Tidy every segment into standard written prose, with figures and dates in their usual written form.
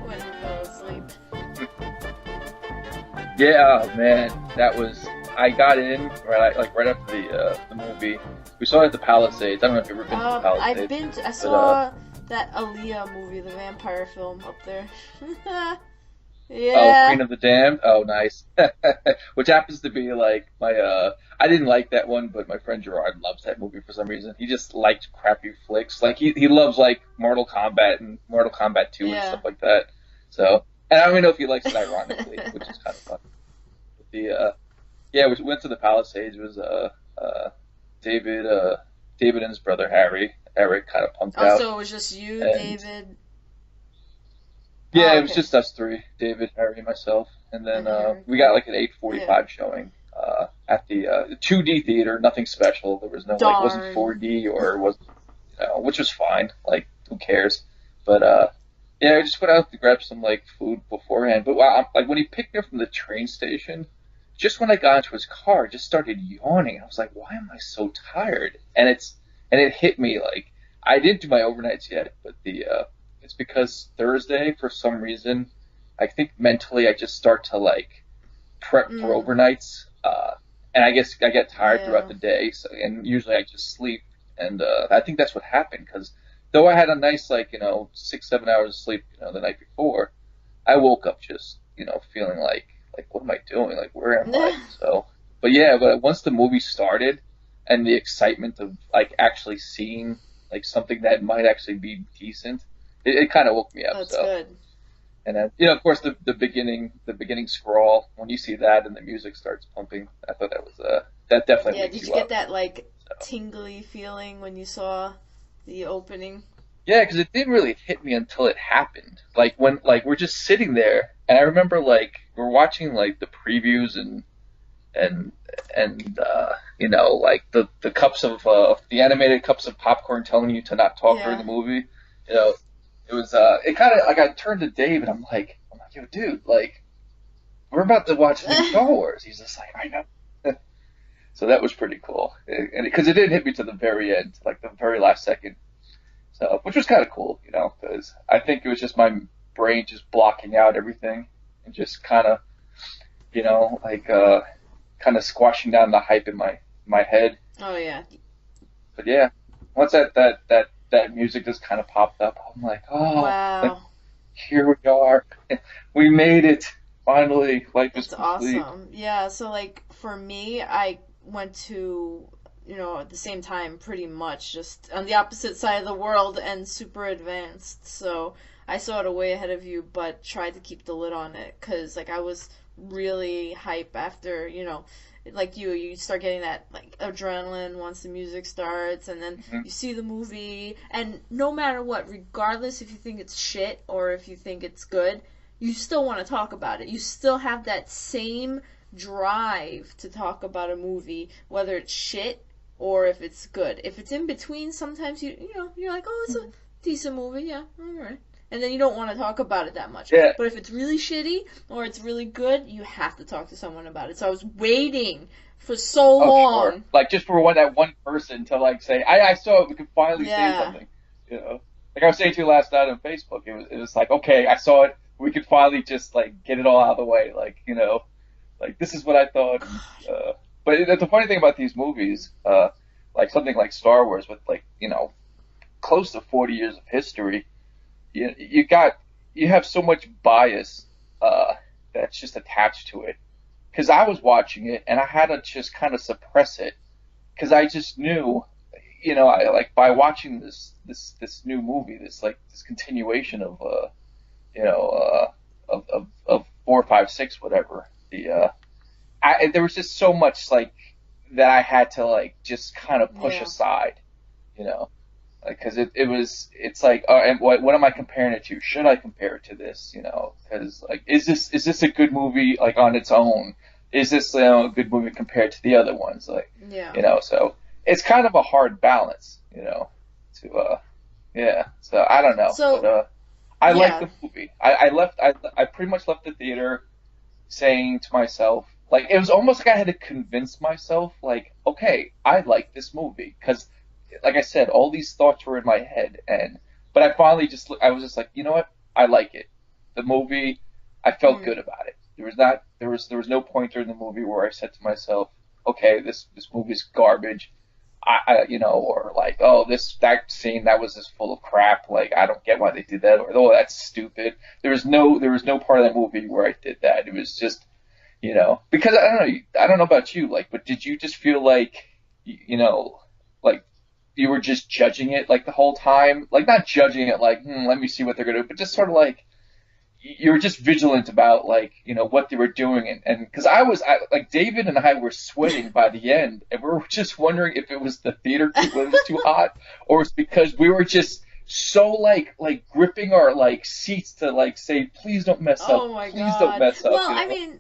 when he fell asleep. Yeah, man, that was. I got in right after the movie. We saw it at the Palisades. I don't know if you've ever been to the Palisades, I but saw that Aaliyah movie, the vampire film up there. oh, Yeah. Queen of the Damned. Oh, nice. Which happens to be like my. I didn't like that one, but my friend Gerard loves that movie for some reason. He just liked crappy flicks. Like he loves like Mortal Kombat and Mortal Kombat 2 and Yeah. stuff like that. So, and I don't even know if he likes it ironically, which is kind of fun. But yeah, we went to the Palisades. It was David David and his brother Harry. Eric kind of punked Oh, out, so it was just you, and David. yeah, Oh, it was okay. just us three: David, Harry, and myself. And then And Eric. we got like an Yeah. 8:45 showing at the 2D theater. Nothing special. There was no like, it wasn't Darn. 4D or was which was fine. Like who cares? But yeah, I just went out to grab some like food beforehand. But like when he picked me up from the train station, just when I got into his car, I just started yawning. I was like, why am I so tired? And it hit me like I didn't do my overnights yet, but the it's because Thursday for some reason I think mentally I just start to like prep for Mm. overnights, and I guess I get tired throughout Yeah. the day. So and usually I just sleep, and I think that's what happened because though I had a nice like 6 7 hours of sleep the night before, I woke up just feeling like what am I doing? Like where am I? So, but yeah, but once the movie started and the excitement of like actually seeing like something that might actually be decent, it kind of woke me up. That's So, good. and then of course the beginning scroll when you see that and the music starts pumping, I thought that was that definitely Yeah. wakes Did you you get up. that like So. tingly feeling when you saw the opening? Yeah, because it didn't really hit me until it happened. Like when like we're just sitting there, and I remember like we're watching like the previews and like the cups of the animated cups of popcorn telling you to not talk during Yeah. the movie. You know, it was it kind of like I turned to Dave and I'm like, yo, dude, like we're about to watch the new Star Wars. He's just like, I know. So that was pretty cool, and because it didn't hit me to the very end, like the very last second. So, which was kind of cool, because I think it was just my brain just blocking out everything and just kind of, like kind of squashing down the hype in my head. Oh yeah. But yeah, once that music just kind of popped up, I'm like, oh, like Wow. here we are, we made it finally. Life is That's complete. awesome. Yeah, so like for me, I went to, at the same time pretty much just on the opposite side of the world and super advanced. So I saw it way ahead of you, but tried to keep the lid on it because like I was really hype after, like you start getting that like adrenaline once the music starts and then Hmm. you see the movie and no matter what, regardless if you think it's shit or if you think it's good, you still want to talk about it. You still have that same drive to talk about a movie, whether it's shit or if it's good. If it's in between, sometimes you're like, oh, it's a decent movie, yeah, all right, and then you don't want to talk about it that much. Yeah. But if it's really shitty or it's really good, you have to talk to someone about it. So I was waiting for so Oh, sure. long. Like just for that one person to like say, I saw it. We could finally say Yeah. something. Like I was saying to you last night on Facebook, it was like, okay, I saw it. We could finally just like get it all out of the way. Like like this is what I thought. And, but the funny thing about these movies, like something like Star Wars with like close to 40 years of history, you have so much bias that's just attached to it. Because I was watching it and I had to just kind of suppress it because I just knew, I like by watching this new movie, this continuation of you know of 4 5 6 whatever there was just so much like that I had to like just kind of push Yeah. aside, you know because it's like and what am I comparing it to? Should I compare it to this? Because like is this a good movie like on its own? Is this a good movie compared to the other ones? Like Yeah. so it's kind of a hard balance, to yeah. So I don't know, but So I like yeah. the movie. I pretty much left the theater saying to myself, like, it was almost like I had to convince myself, like, okay, I like this movie. Because, like I said, all these thoughts were in my head. And But I finally I was just like, you know what? I like it. The movie, I felt Mm. good about it. There was no point during the movie where I said to myself, okay, this movie's garbage. Or like, oh, that scene that was just full of crap. Like, I don't get why they did that, or oh, that's stupid. There was no part of that movie where I did that. It was just, because I don't know about you, like, but did you just feel like, like you were just judging it like the whole time, like not judging it like, let me see what they're gonna do, but just sort of like you were just vigilant about like what they were doing, and because like David and I were sweating by the end, and we were just wondering if it was the theater when it was too hot, or it's because we were just so like gripping our like seats to like say please don't mess up, Oh my please don't god. mess up, Well, I mean,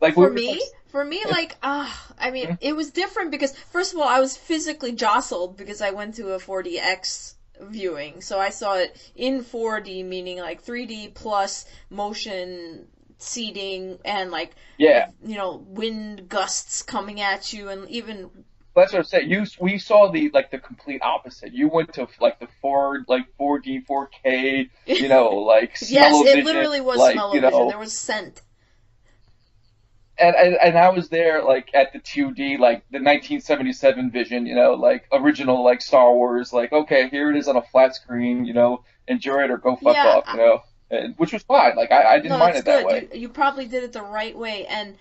like we for were like. me, like, I mean, it was different because first of all, I was physically jostled because I went to a 4DX viewing, so I saw it in 4D, meaning like 3D plus motion seating and like Yeah, wind gusts coming at you, and even that's what I'm saying. We saw the complete opposite. You went to like the 4D, 4K, like yes, it smell-o-vision, literally was like smell-o-vision. There was scent. and I was there like at the 2D, like the 1977 vision, like original like Star Wars, like okay, here it is on a flat screen, enjoy it or go fuck Yeah, off, and which was fine. Like I didn't no, mind that's it that good. way. You probably did it the right way, and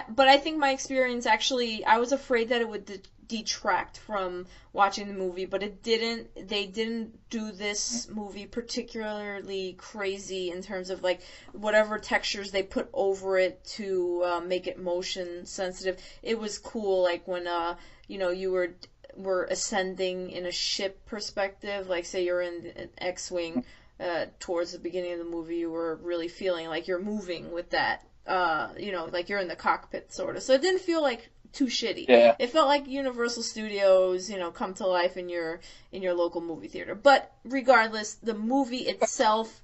but I think my experience actually, I was afraid that it would detract from watching the movie, but it didn't. They didn't do this movie particularly crazy in terms of like whatever textures they put over it to make it motion sensitive. It was cool, like when you were ascending in a ship perspective, like say you're in an X-wing. Towards the beginning of the movie, you were really feeling like you're moving with that like you're in the cockpit sort of. So it didn't feel like too shitty. Yeah. It felt like Universal Studios, come to life in your local movie theater. But regardless, the movie itself,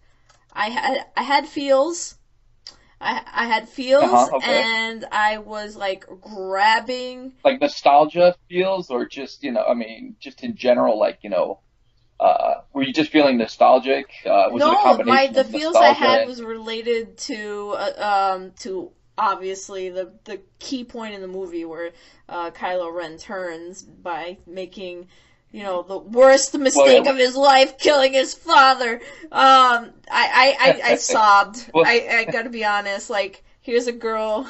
I had feels. I had feels, Uh-huh. Okay. and I was like grabbing. Like nostalgia feels, or just I mean, just in general, like were you just feeling nostalgic? Was it a No, combination the of feels I nostalgia had and was related to obviously the key point in the movie where Kylo Ren turns by making the worst well, mistake of his life, killing his father. I sobbed. well, I gotta be honest. Like, here's a girl.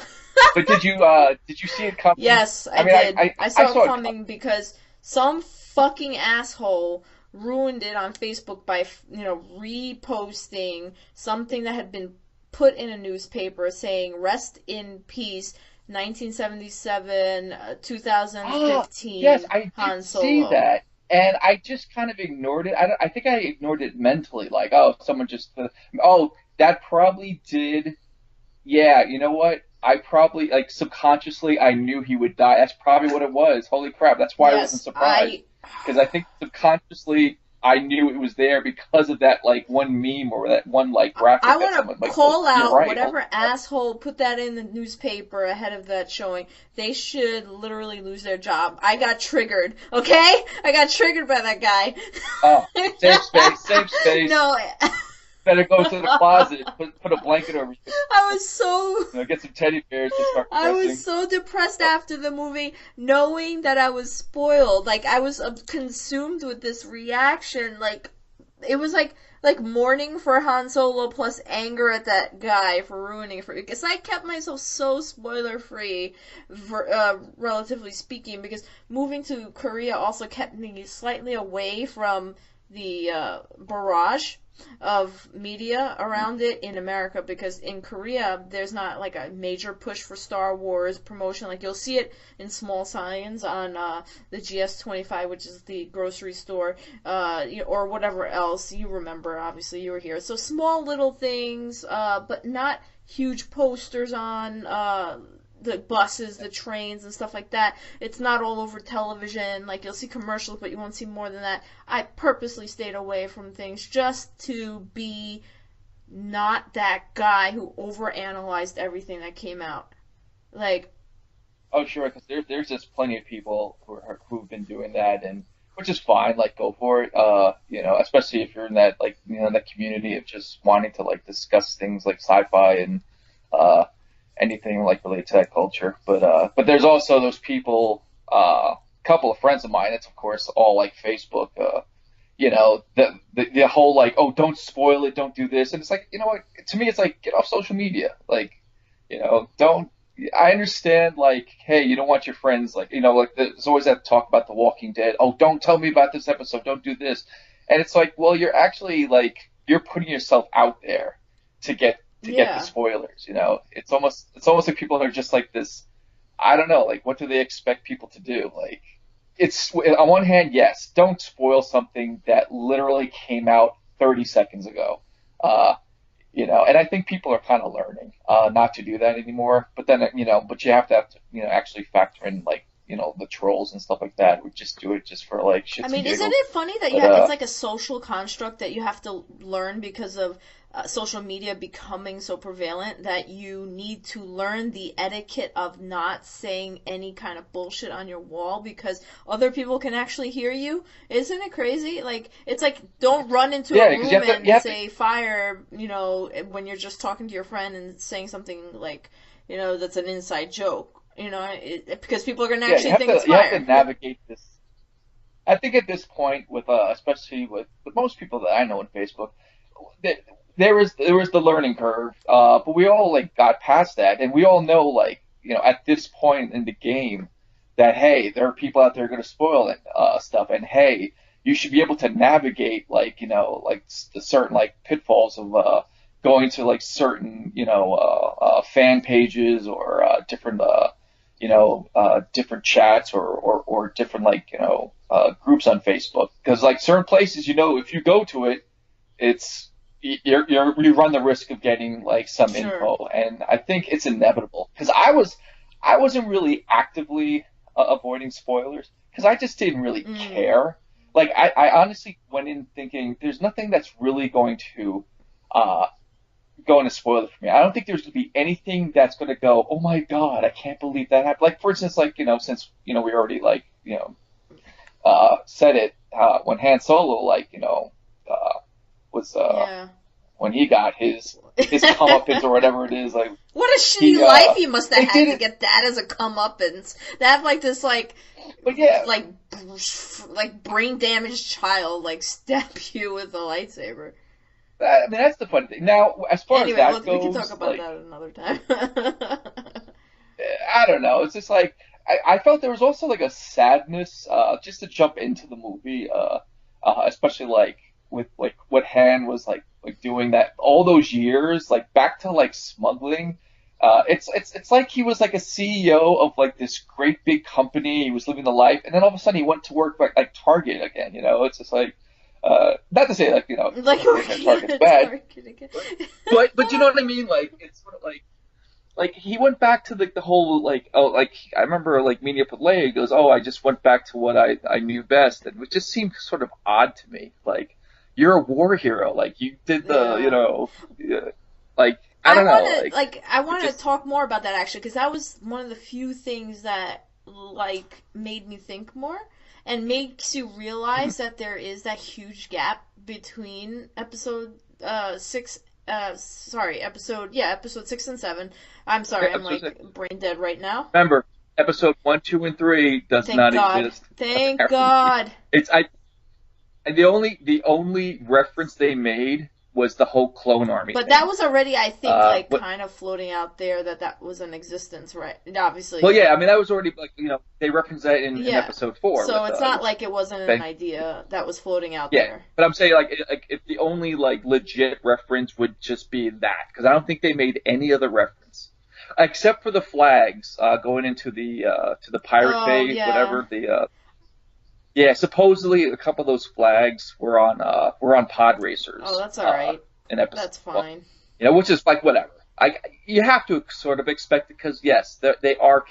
but did you see it coming? Yes, I I mean, did. I I saw it saw it. coming because some fucking asshole ruined it on Facebook by, reposting something that had been put in a newspaper saying "Rest in peace, 1977, Ah, yes, 2015 I did Han see Solo." that, and I just kind of ignored it. I think I ignored it mentally, like, oh, someone just, oh, that probably did. Yeah, you know what? I probably like subconsciously I knew he would die. That's probably what it was. Holy crap! That's why I wasn't Yes, surprised because I think subconsciously I knew it was there because of that like one meme or that one like I graphic that want someone to like call posted. You're out right. Holy whatever crap! asshole put that in the newspaper ahead of that showing. They should literally lose their job. I got triggered, okay? I got triggered by that guy. Oh, safe space, safe space. No, Better go to the closet. Put a blanket over you. I was so Get some teddy bears to start I was caressing. so depressed after the movie, knowing that I was spoiled. Like I was consumed with this reaction. Like it was like mourning for Han Solo plus anger at that guy for ruining it for me. Because I kept myself so spoiler free, relatively speaking. Because moving to Korea also kept me slightly away from the barrage of media around it in America, because in Korea there's not like a major push for Star Wars promotion. Like you'll see it in small signs on the GS25, which is the grocery store, or whatever else you remember. Obviously, you were here, so small little things, but not huge posters on the buses, the trains, and stuff like that. It's not all over television. Like you'll see commercials, but you won't see more than that. I purposely stayed away from things just to be not that guy who overanalyzed everything that came out. Like, Oh, sure, because there's just plenty of people who've been doing that, and which is fine. Like, go for it. Especially if you're in that like that community of just wanting to like discuss things like sci-fi and uh, anything like related to that culture. But there's also those people. Couple of friends of mine. It's of course all like Facebook. The whole like, oh, don't spoil it, don't do this, and it's like, what? To me, it's like, get off social media. Like, don't. I understand, like, hey, you don't want your friends, like, like, there's always that talk about The Walking Dead. Oh, don't tell me about this episode. Don't do this. And it's like, well, you're actually like, you're putting yourself out there to get the Yeah. spoilers. It's almost like people are just like this. I don't know, like, what do they expect people to do? Like, it's on one hand, yes, don't spoil something that literally came out 30 seconds ago. Uh, and I think people are kind of learning not to do that anymore. But then, but you have to actually factor in like, the trolls and stuff like that. We just do it just for like I shits and mean, isn't giggles. it funny that But it's like a social construct that you have to learn because of social media becoming so prevalent that you need to learn the etiquette of not saying any kind of bullshit on your wall because other people can actually hear you? Isn't it crazy? Like, it's like, don't run into a yeah, because you room have to, you and have to, say fire, when you're just talking to your friend and saying something like, that's an inside joke. Because people are going to yeah, you actually have think to, it's you have to fire. navigate this. I think at this point, with especially with most people that I know on Facebook, th- there was the learning curve, but we all like got past that, and we all know like at this point in the game that hey, there are people out there going to spoil it, stuff, and hey, you should be able to navigate like like the certain like pitfalls of going to like certain fan pages or different chats or different like groups on Facebook because like certain places if you go to it it's you run the risk of getting like some Sure. info, and I think it's inevitable because I wasn't really actively avoiding spoilers because I just didn't really Mm. care. Like I honestly went in thinking there's nothing that's really uh, going to spoil it for me. I don't think there's going to be anything that's going to go, oh my god, I can't believe that happened. Like for instance, like since we already like said it when Han Solo like was Yeah. when he got his comeuppance or whatever it is. Like What a shitty he life he must have they had did to it, get that as a comeuppance. To have like this but yeah, like like brain damaged child like stab you with a lightsaber. I mean that's the funny thing. Now, as far as Anyway, that we can talk goes, about like that another time. I don't know. It's just like I felt there was also like a sadness just to jump into the movie, especially like with like what Han was like doing that all those years, like back to like smuggling. It's like he was like a CEO of like this great big company. He was living the life, and then all of a sudden he went to work like Target again. It's just like not to say like Like working at working at Target's a bad, Target again. but you know what I mean. Like it's sort of like he went back to the whole like oh like I remember like meeting up with Leia. He goes, oh, I just went back to what I knew best, and it just seemed sort of odd to me. Like you're a war hero, like you did the Yeah. like I don't know, like I it want to just talk more about that actually because that was one of the few things that like made me think more and makes you realize that there is that huge gap between episode 6 episode 6 and 7. I'm sorry, I'm episode like brain dead right now. remember episode 1, 2, and 3 does Thank not God. exist Thank apparently. God. It's I and the only reference they made was the whole clone army But that thing. was already, I think, like What kind of floating out there that that was in existence, right? And obviously, Well, yeah, I mean that was already like they referenced that in yeah. episode 4 So with it's not with like it wasn't an Ben. idea that was floating out Yeah, there. but I'm saying like if the only like legit reference would just be that because I don't think they made any other reference except for the flags going into the to the pirate Oh base, yeah. whatever the yeah. Supposedly a couple of those flags were on pod Oh, racers that's all right. in episode That's 12. fine. Which is like whatever. You have to sort of expect it because yes, they are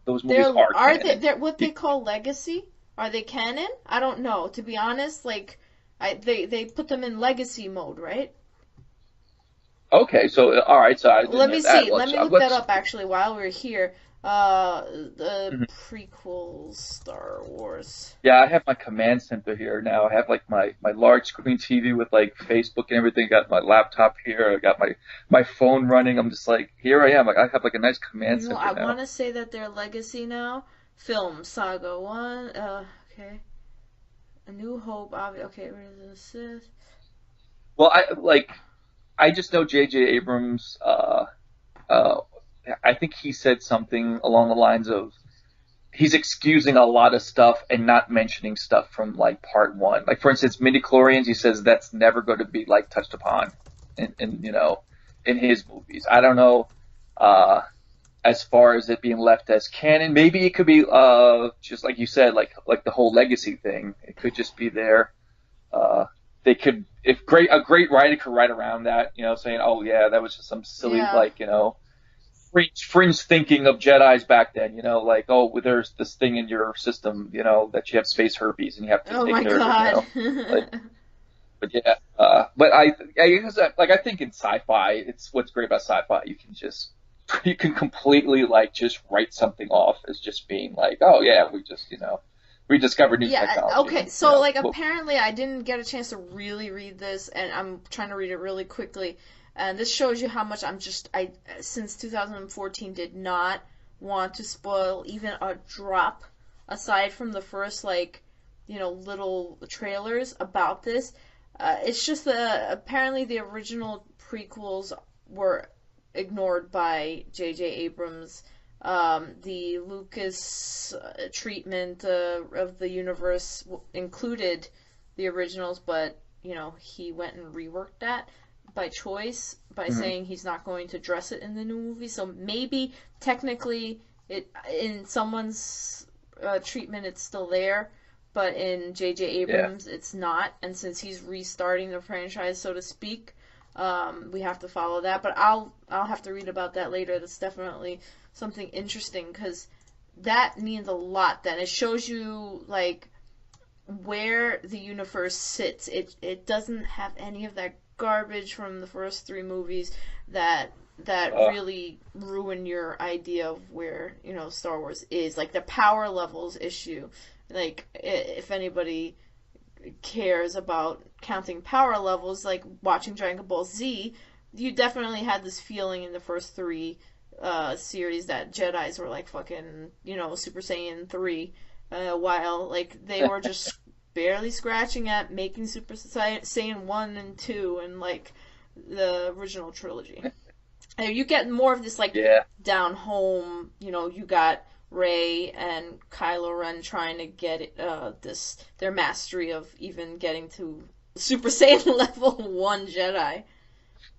those movies They're are are they canon. they're what they call legacy? Are they canon? I don't know. To be honest, like they put them in legacy mode, right? Okay, so all right, so I didn't Let know me that. see. Let me look that Let's up actually while we're here. The Mhm. prequels, Star Wars. Yeah, I have my command center here now. I have like my large screen TV with like Facebook and everything. Got my laptop here. I got my phone running. I'm just like, here I am. Like I have like a nice command No, center I want now. to say that their legacy now. Film Saga 1. Okay. A New Hope. Okay, Rid of the Sith. Well, I just know J.J. Abrams. Uh, I think he said something along the lines of he's excusing a lot of stuff and not mentioning stuff from like part one. Like for instance, midichlorians, he says that's never going to be like touched upon in in his movies. I don't know uh as far as it being left as canon. Maybe it could be just like you said, like the whole legacy thing. It could just be there. Uh they could if great a great writer could write around that, saying, "Oh yeah, that was just some silly Yeah. fringe thinking of Jedi's back then, like, oh, well, there's this thing in your system, that you have space herpes and you have to Oh take my care of it, god. like, but yeah, but I guess like I think in sci-fi, it's what's great about sci-fi. You can completely like just write something off as just being like, oh yeah, we just we discovered new Yeah, technology okay. and So like well, apparently I didn't get a chance to really read this and I'm trying to read it really quickly. And this shows you how much I since 2014 did not want to spoil even a drop aside from the first like, little trailers about this. It's just that apparently the original prequels were ignored by J.J. Abrams. The Lucas treatment of the universe included the originals, but he went and reworked that by choice by mhm, saying he's not going to dress it in the new movie. So maybe technically it in someone's treatment it's still there, but in J.J. yeah. Abrams it's not. And since he's restarting the franchise, so to speak, we have to follow that. But I'll have to read about that later. That's definitely something interesting because that means a lot. Then it shows you like where the universe sits. It doesn't have any of that garbage from the first three movies that Uh, really ruin your idea of where Star Wars is. Like the power levels issue. Like if anybody cares about counting power levels, like watching Dragon Ball Z, you definitely had this feeling in the first three series that Jedi's were like fucking, Super Saiyan 3, while like they were just barely scratching at making Super Saiyan 1 and 2 and like the original trilogy. And you get more of this like yeah. down home, you got Rey and Kylo Ren trying to get their mastery of even getting to Super Saiyan level 1 Jedi.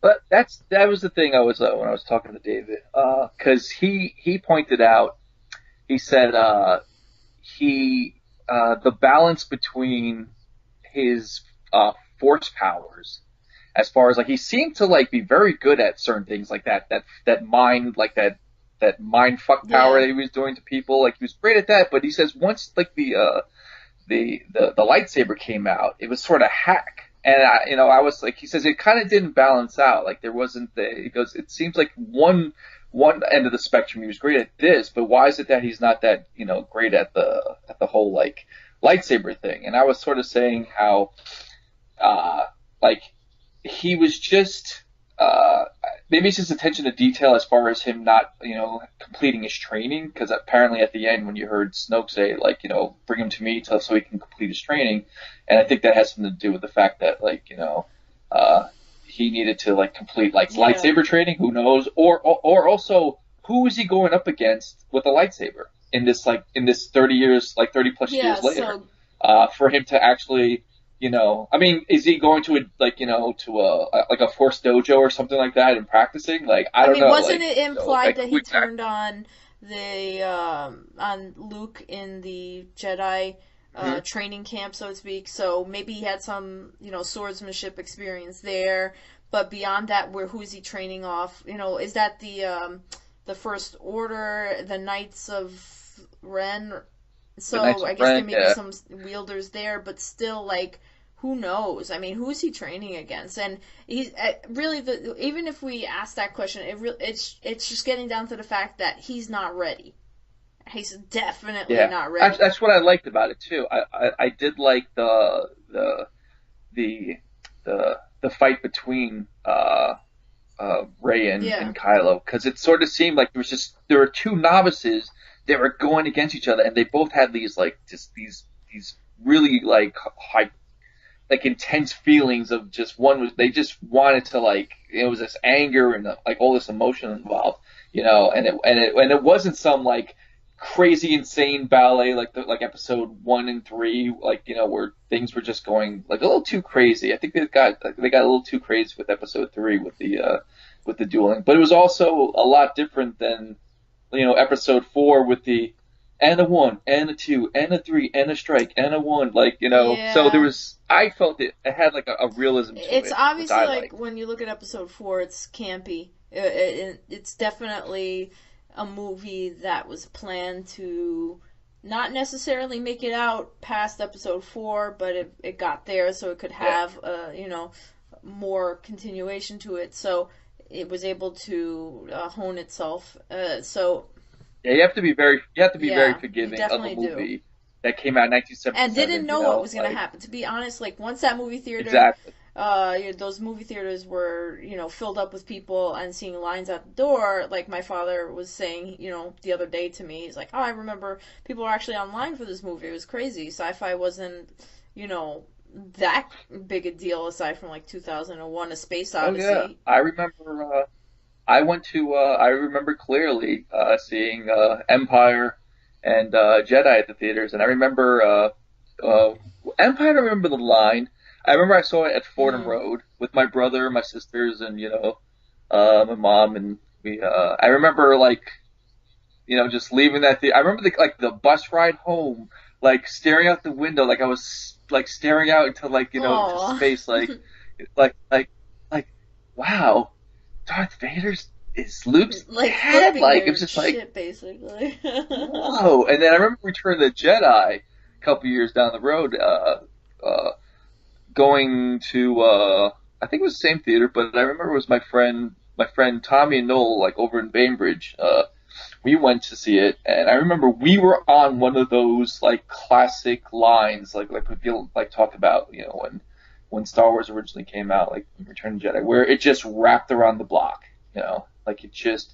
But that was the thing I was when I was talking to David, because he pointed out. He said he the balance between his force powers, as far as like he seemed to like be very good at certain things like that mind like that mind fuck power Yeah. that he was doing to people, like he was great at that. But he says once like the lightsaber came out, it was sort of hack. And I was like, he says it kind of didn't balance out. Like there wasn't he goes, it seems like one end of the spectrum he was great at this, but why is it that he's not that great at the whole like lightsaber thing? And I was sort of saying how like he was just maybe it's just attention to detail as far as him not completing his training, because apparently at the end when you heard Snoke say like bring him to me so he can complete his training, and I think that has something to do with the fact that like uh he needed to like complete like Yeah. lightsaber training, who knows, or also who is he going up against with a lightsaber in this 30 years, like 30 plus Yeah, years later, so for him to actually I mean, is he going to to like a force dojo or something like that and practicing? Like, I I don't mean, know, wasn't it implied like that who he exactly? turned on the on Luke in the Jedi Hmm. training camp, so to speak? So maybe he had some swordsmanship experience there, but beyond that, who's he training off? Is that the First Order, the Knights of Ren? The Knights So of I guess there Ren, may be yeah. some wielders there, but still, like, who knows? I mean, who's he training against? And he's really even if we ask that question, it's just getting down to the fact that he's not ready. He's definitely Yeah, not ready. that's what I liked about it too. I did like the the fight between Ray Yeah. and Kylo, because it sort of seemed like there were two novices that were going against each other, and they both had these like just these really like high like intense feelings of just one was they just wanted to like it was this anger and like all this emotion involved, and it wasn't some like crazy insane ballet like episode 1 and 3 like where things were just going like a little too crazy. I think they got a little too crazy with episode 3 with the dueling, but it was also a lot different than episode 4 with the and a one and a two and a three and a strike and a one, so there Yeah. was I felt it had like a realism to It's it, which obviously I like liked. when you look at episode 4, it's campy. It's definitely a movie that was planned to not necessarily make it out past episode 4, but it got there so it could Yeah, have, more continuation to it. So it was able to hone itself. So yeah, you have to be very yeah, you forgiving of a definitely do. movie that came out in And didn't 1977, know what was gonna like happen. To be honest, like once that movie theater, exactly. those movie theaters were, filled up with people and seeing lines at the door. Like my father was saying, the other day to me, he's like, "Oh, I remember people were actually online for this movie. It was crazy. Sci-fi wasn't, you know, that big a deal aside from like 2001: A Space Oh yeah, Odyssey." I remember. I remember clearly seeing Empire and Jedi at the theaters, and I remember Empire. I remember the line. I remember I saw it at Fordham Mm. Road with my brother, my sisters, and my mom, and we. I remember like just leaving that theater. I remember the bus ride home, like staring out the window, like I was like staring out into into Oh, space, like like like wow. Darth Vader's is Luke's like dad. flipping Like it was your just like shit, basically. whoa. And then I remember Return of the Jedi a couple years down the road, going to I think it was the same theater, but I remember it was my friend Tommy and Noel like over in Bainbridge. We went to see it, and I remember we were on one of those like classic lines, like people like talk about, when Star Wars originally came out, like Return of the Jedi, where it just wrapped around the block, like it just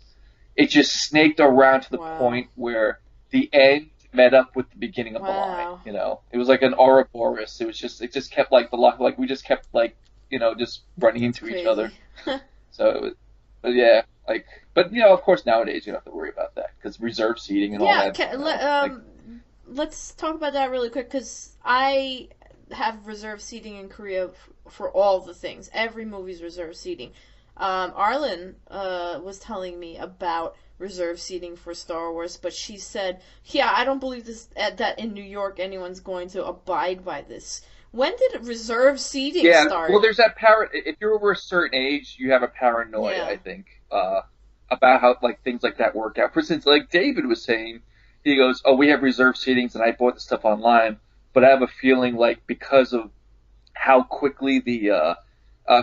snaked around to the Wow. point where the end met up with the beginning of the line. Wow. It was like an Ouroboros. It just kept like the lock, like we just kept like just running That's into each other. crazy. So it was, but yeah, like, but of course nowadays you don't have to worry about that because reserve seating and all Yeah, that, like, let's talk about that really quick because I have reserved seating in Korea for all the things. Every movie's reserved seating. Arlen was telling me about reserved seating for Star Wars, but she said, "Yeah, I don't believe this that in New York anyone's going to abide by this." When did reserved seating yeah. Well, start? there's if you're over a certain age, you have a paranoia, I Yeah. think, about how like things like that work out. For instance, like David was saying, he goes, "Oh, we have reserved seatings, and I bought the stuff online, but I have a feeling like because of how quickly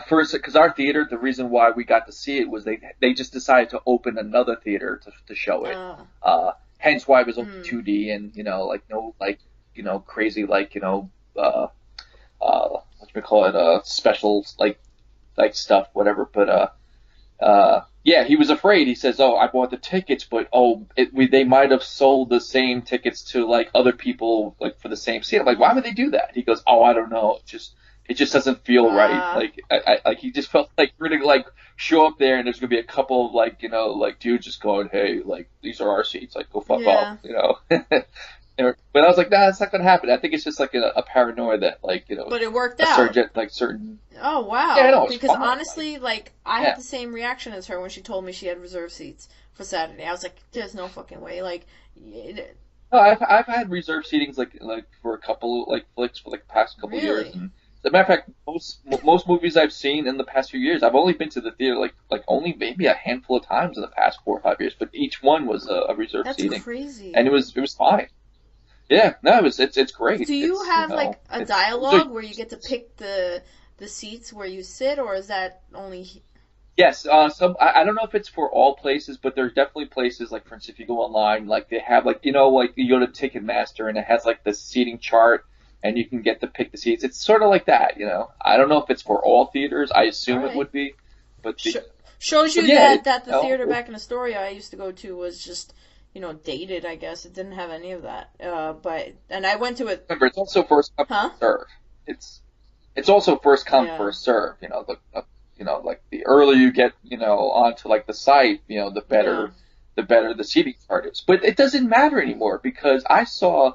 first because our theater, the reason why we got to see it was they just decided to open another theater to show it, Uh. hence why it was only Mm. 2D and like no like crazy like what you call it special like stuff whatever, but yeah, he was afraid. He says, "Oh, I bought the tickets, but they might have sold the same tickets to like other people like for the same seat." I'm like, "Why would they do that?" He goes, "Oh, I don't know. It just doesn't feel right." Ah. Like like he just felt like we're gonna like show up there and there's gonna be a couple of like like dudes just going, "Hey, like these are our seats. Like go fuck off," Yeah. But I was like, "Nah, that's not gonna happen." I think it's just like a paranoia that like But it worked a out. certain. Oh Yeah, I wow! know it's Because fine. Like honestly, like I had yeah. the same reaction as her when she told me she had reserved seats for Saturday. I was like, "There's no fucking way!" Like, No, I've had reserved seatings like for a couple like flicks for like the past couple years, really? and as a matter of fact, most movies I've seen in the past few years, I've only been to the theater like only maybe a handful of times in the past 4 or 5 years, but each one was a reserved That's seating, and crazy. it was fine. Yeah, no, it's great. Do you It's have like a it's those are dialogue where you get to pick the seats where you sit, or is that only? Yes, some I don't know if it's for all places, but there's definitely places like, for instance, if you go online, like they have like like you go to Ticketmaster and it has like the seating chart, and you can get to pick the seats. It's sort of like that. I don't know if it's for all theaters. I All assume it right. would be, but Sh- Shows but you yeah, that the theater back in Astoria I used to go to was just dated. I guess it didn't have any of that. But and I went to it. remember it's also first come Huh? first serve. It's also first come Yeah. first serve. Like the earlier you get onto like the site, Yeah. the better the seating chart is. But it doesn't matter anymore because I saw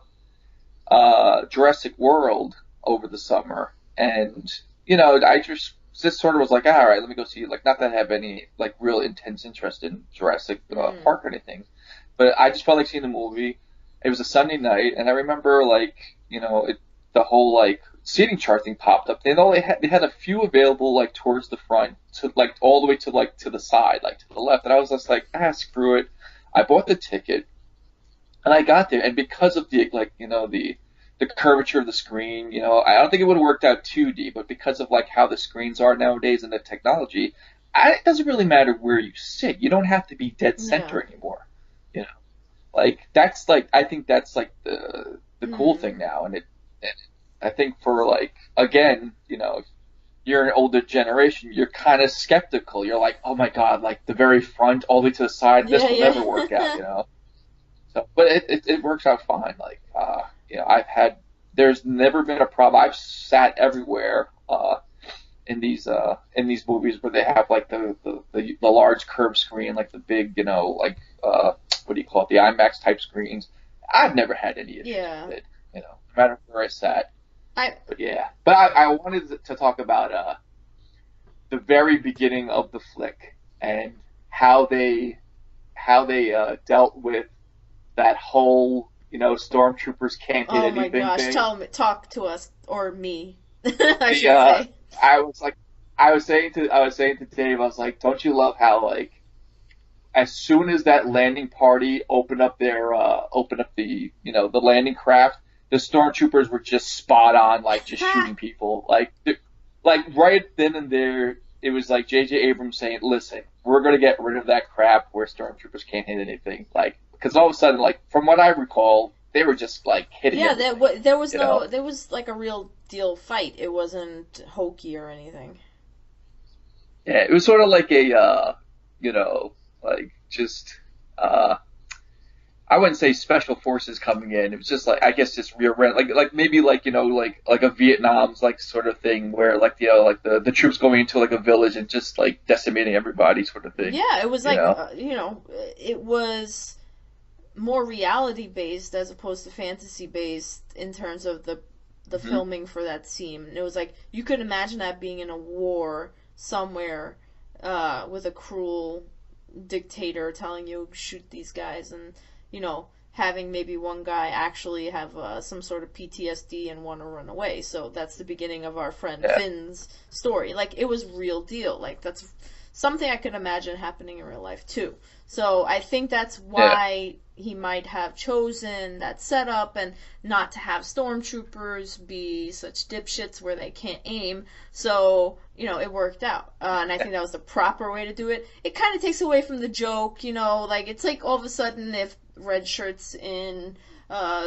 Jurassic World over the summer, and I just sort of was like, all right, let me go see it. Like, not that I have any like real intense interest in Jurassic Mm. Park or anything, but I just felt like seeing the movie. It was a Sunday night, and I remember like the whole like seating chart thing popped up. They had a few available like towards the front to like all the way to like to the side, like to the left, and I was just like, screw it. I bought the ticket. And I got there, and because of the like the curvature of the screen, I don't think it would have worked out 2D, but because of like how the screens are nowadays and the technology, it doesn't really matter where you sit. You don't have to be dead Yeah. center anymore. You know, like that's like I think that's like the cool Mm. thing now, and I think for like again, if you're an older generation, you're kind of skeptical. You're like, oh my god, like the very front all the way to the side, Yeah. this will never Yeah. work out. So, but it works out fine. Like, there's never been a problem. I've sat everywhere in these movies where they have like the large curved screen, like the big, what do you call it, the IMAX type screens. I've never had any issues Yeah. with it, no matter where I sat. I. But yeah, but I wanted to talk about the very beginning of the flick and how they dealt with that whole stormtroopers can't hit Oh my anything gosh! thing. Tell me, talk to us or me, I The should say. I was like, I was saying to Dave, I was like, don't you love how like as soon as that landing party opened up the landing craft, the stormtroopers were just spot on, like just shooting people, like right then and there. It was like J.J. Abrams saying, "Listen, we're gonna get rid of that crap where stormtroopers can't hit anything." Like, because all of a sudden, like from what I recall, they were just like hitting Yeah, everything. there was You know? no, there was like a real deal fight. It wasn't hokey or anything. Yeah, it was sort of like you know, like just uh, I wouldn't say special forces coming in. It was just like I guess just rearranged, like maybe like like a Vietnam's like sort of thing where like like the troops going into like a village and just like decimating everybody sort of thing. Yeah, it was You like know? it was more reality based as opposed to fantasy based in terms of the Hmm. filming for that scene. It was like you could imagine that being in a war somewhere with a cruel dictator telling you shoot these guys and having maybe one guy actually have some sort of PTSD and want to run away. So that's the beginning of our friend Yeah, Finn's story. Like it was real deal. Like that's something I could imagine happening in real life too. So I think that's yeah, why he might have chosen that setup and not to have stormtroopers be such dipshits where they can't aim. So, it worked out. And I think that was the proper way to do it. It kind of takes away from the joke, like it's like all of a sudden if red shirts in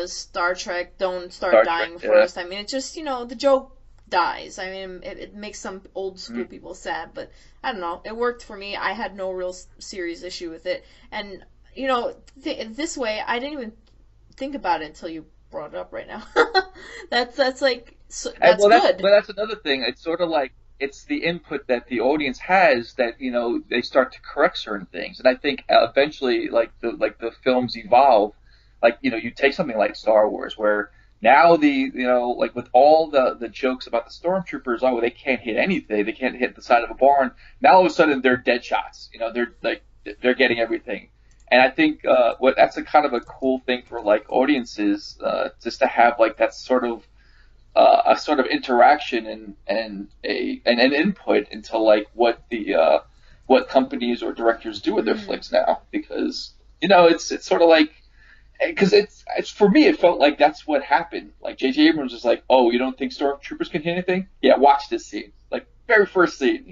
Star Trek don't start Star Trek. dying Yeah. first. I mean, it just, the joke dies. I mean, it makes some old school Mm. people sad, but I don't know. It worked for me. I had no real serious issue with it. And, this way, I didn't even think about it until you brought it up right now. That's like, And that's good. that's another thing. It's sort of like it's the input that the audience has that they start to correct certain things, and I think eventually like the films evolve. Like you take something like Star Wars, where now like with all the jokes about the stormtroopers, oh they can't hit anything, they can't hit the side of a barn. Now all of a sudden they're dead shots. They're getting everything. And I think what that's a kind of a cool thing for like audiences, just to have like that sort of a sort of interaction and an input into like what companies or directors do with their Mm. flicks now, because it's sort of like because it's for me it felt like that's what happened. Like J.J. Abrams was like, oh, you don't think stormtroopers can hit anything? Yeah, watch this scene, like very first scene,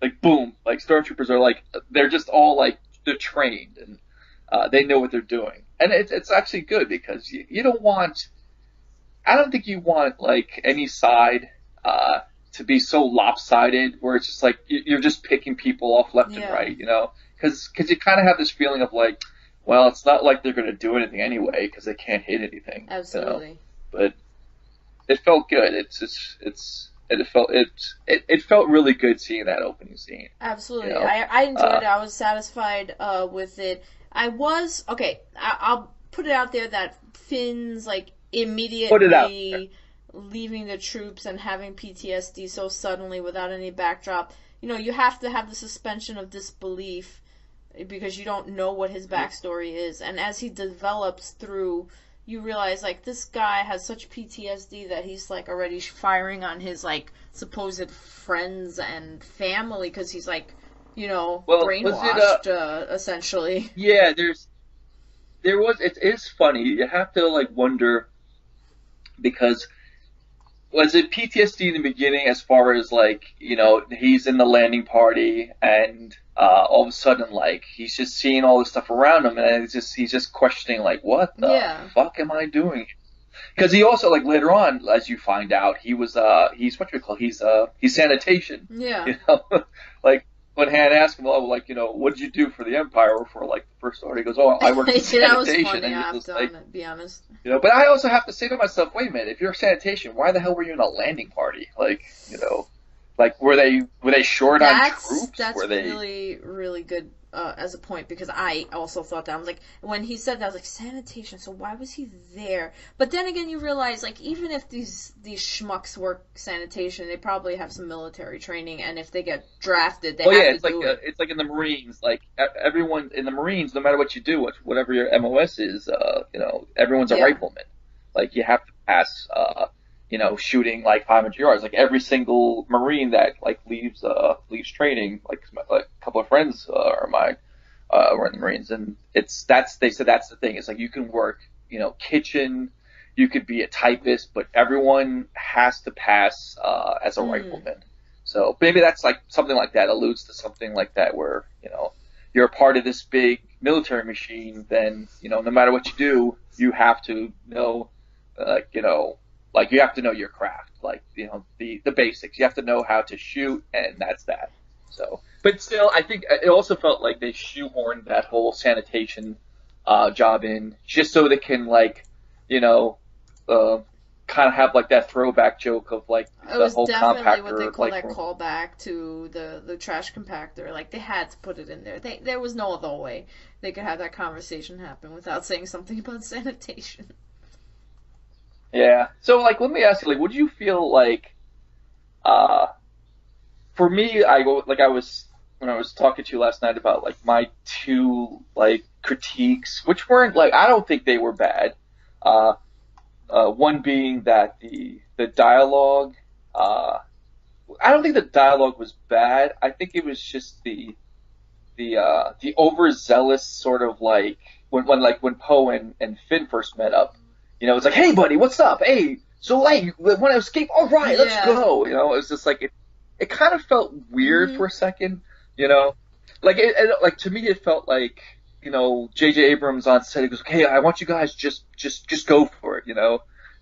like boom, like stormtroopers are like they're just all like they're trained and they know what they're doing, and it's actually good because you don't want. I don't think you want like any side uh, to be so lopsided where it's just like you're just picking people off left and Yeah, right, you know, because you kind of have this feeling of like, well, it's not like they're going to do anything anyway because they can't hit anything, you know. absolutely. But it felt good. It felt really good seeing that opening scene, you Absolutely. know. I enjoyed Uh, it. I was satisfied with it. I was okay. I'll put it out there that Finn's like put it out there. immediately leaving the troops and having PTSD so suddenly without any backdrop. You have to have the suspension of disbelief because you don't know what his backstory is, and as he develops through, you realize like this guy has such PTSD that he's like already firing on his like supposed friends and family because he's like Well, was it brainwashed essentially. yeah, there was it is funny. You have to like wonder because was it PTSD in the beginning as far as like, he's in the landing party and all of a sudden like he's just seeing all this stuff around him and he's just questioning like what the Yeah. fuck am I doing? Because he also like later on as you find out he's what do we call he's sanitation, Yeah. you know? Like when Han asked him, oh, like, what did you do for the Empire or for like the First Order? He goes, oh, I worked in That was sanitation, funny. and I you're have just to like, be honest. but I also have to say to myself, wait a minute, if you're sanitation, why the hell were you in a landing party? Like, like were they short on troops? That's Were they? really really good as a point because I also thought that I was like when he said that I was like sanitation. So why was he there? But then again, you realize like even if these schmucks work sanitation, they probably have some military training, and if they get drafted, they Oh have yeah, to do it. it's like in the Marines, like everyone in the Marines, no matter what you do, whatever your MOS is, everyone's a Yeah. rifleman. Like you have to pass, shooting like 500 yards. Like every single Marine that like leaves training, like a couple of friends are mine were in the Marines, and they said that's the thing. It's like you can work, kitchen, you could be a typist, but everyone has to pass as a Mm. rifleman. So maybe that's like something like that alludes to something like that where, you're a part of this big military machine, then, no matter what you do, you have to know, like you have to know your craft, like, the basics. You have to know how to shoot, and that's that. So, but still, I think it also felt like they shoehorned that whole sanitation job in just so they can, like, you know, uh, kind of have like that throwback joke of like It the was whole definitely what they compactor, call like that from callback to the trash compactor. Like they had to put it in there. There was no other way they could have that conversation happen without saying something about sanitation. yeah. So like, let me ask you, like, would you feel like, uh, for me, like I was when I was talking to you last night about like my two like critiques, which weren't like I don't think they were bad. Uh, one being that the dialogue, uh, I don't think the dialogue was bad. I think it was just the overzealous sort of like when Poe and Finn first met up. It's like, hey buddy, what's up? Hey, so hey, you want to escape? All right, let's Yeah. go. It was just like it kind of felt weird Hmm. for a second. You know, like like to me it felt like J.J. Abrams on set. He goes, hey, I want you guys just go for it.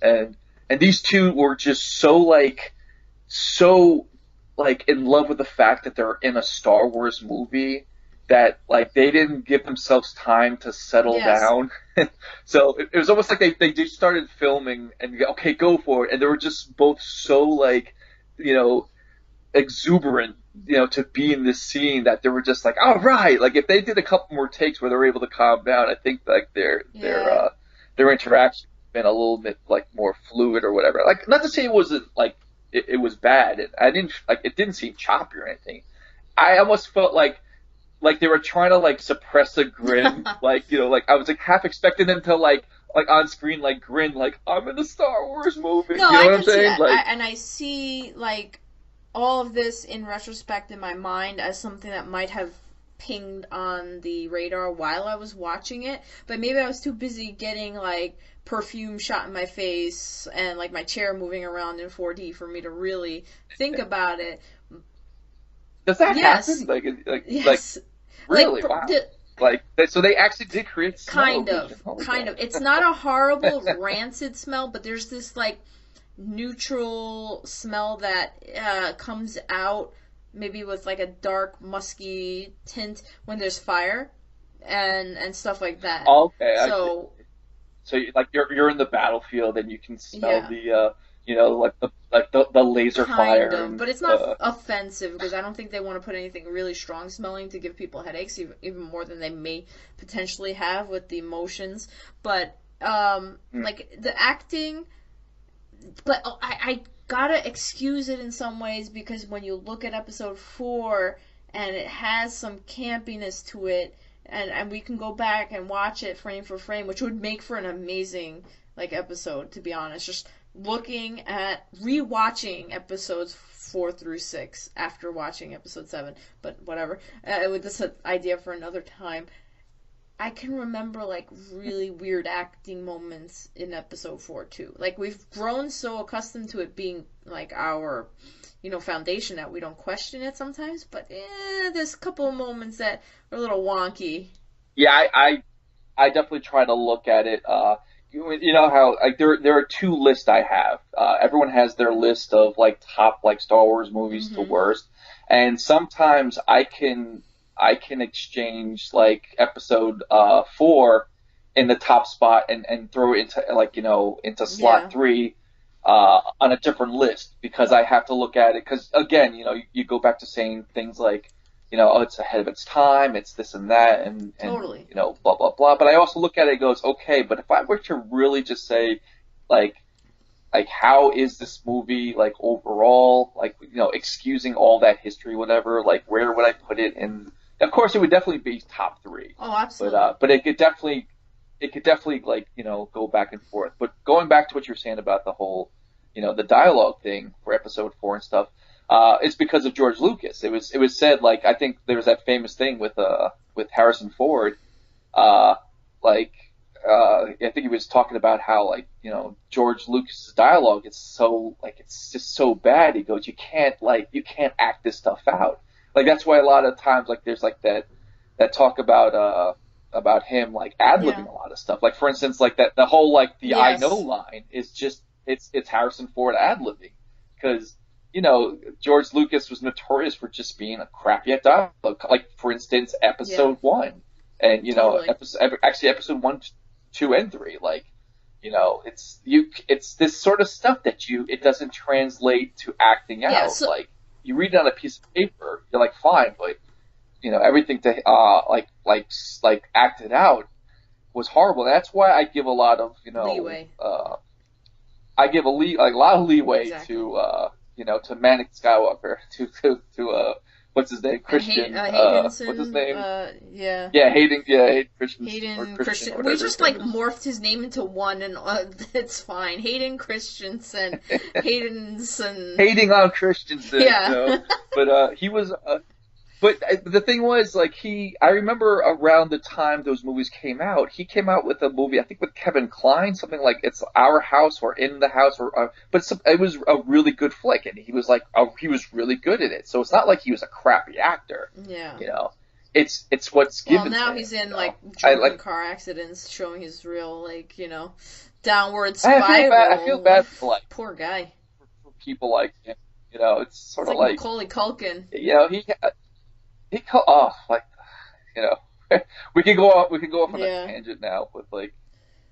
And and these two were just so like in love with the fact that they're in a Star Wars movie that like they didn't give themselves time to settle Yes. down. So it was almost like they just started filming and okay, go for it, and they were just both so like you know exuberant to be in this scene that they were just like all right, like if they did a couple more takes where they were able to calm down, I think like Yeah. their interaction been a little bit like more fluid or whatever. Like not to say it wasn't like it was bad. I didn't like it didn't seem choppy or anything. I almost felt like they were trying to like suppress a grin, like like I was like half expecting them to like on screen like grin like I'm in a Star Wars movie. No, You know I what I'm can see saying? that. And I see like all of this in retrospect in my mind as something that might have pinged on the radar while I was watching it, but maybe I was too busy getting like perfume shot in my face and like my chair moving around in 4D for me to really think about it. Does that happen? Yes, Like yes. Like really? Wow. So they actually did create kind smell-o-vision. of, Okay. It's not a horrible rancid smell, but there's this like neutral smell that comes out maybe with like a dark musky tint when there's fire and stuff like that. Okay, I see. So So like you're in the battlefield and you can smell yeah, the the laser kind fire of, and but it's not offensive because I don't think they want to put anything really strong smelling to give people headaches, even more than they may potentially have with the emotions. But mm, like the acting, but I gotta excuse it in some ways because when you look at episode 4 and it has some campiness to it, and we can go back and watch it frame for frame, which would make for an amazing like episode, to be honest. Just looking at rewatching episodes 4 through 6 after watching episode 7, but whatever. With this idea for another time. I can remember like really weird acting moments in episode 4 too. Like we've grown so accustomed to it being like our, foundation that we don't question it sometimes. But there's a couple of moments that are a little wonky. yeah, I definitely try to look at it. You know how like there are two lists I have. Everyone has their list of like top like Star Wars movies to Mm-hmm. worst, and sometimes I can exchange like episode 4 in the top spot and throw it into like into slot Yeah. 3 on a different list because I have to look at it because again you go back to saying things like oh, it's ahead of its time, it's this and that, and Totally. blah blah blah. But I also look at it and goes, okay, but if I were to really just say, like, how is this movie like overall, like excusing all that history, whatever, like where would I put it? And of course, it would definitely be top 3, Oh, but absolutely. it could definitely like go back and forth. But going back to what you're saying about the whole the dialogue thing for episode 4 and stuff, it's because of George Lucas. It was said like I think there was that famous thing with Harrison Ford, uh, like I think he was talking about how like George Lucas's dialogue is so like it's just so bad. He goes, you can't act this stuff out. Like that's why a lot of times like there's like that talk about him like ad Yeah. libbing a lot of stuff. Like for instance, like that the whole like the I know Yes. line is just it's Harrison Ford ad libbing because George Lucas was notorious for just being a crappy at dialogue. Like for instance, Yeah. episode 1 and Totally. episode 1, 2, and 3. Like it's this sort of stuff that it doesn't translate to acting Yeah. out. So Like you read it on a piece of paper, you're like fine, but everything to like acted out was horrible. That's why I give a lot of leeway. I give like a lot of leeway Exactly. to Manic Skywalker to what's his name, And Christian, what's his Haydenson. name, Yeah. Hayden Christian or Hayden Christian or Christian. We whatever his just like name is. morphed his name into one, and it's fine. Hayden Christensen, Haydenson. Hating on Christensen, Yeah, but he was but the thing was, like, I remember around the time those movies came out, he came out with a movie, I think with Kevin Kline, something like It's Our House or In the House, it was a really good flick, and he was like, he was really good at it. So it's not like he was a crappy actor, yeah. you know. It's what's Well, given to now him, he's in you know. like I drunken like, car accidents, showing his real downward I feel spiral. bad for like Poor guy. for people like him, you know. It's It's sort of like like, Macaulay Culkin. he off like you know we could go off on a Yeah. tangent now with like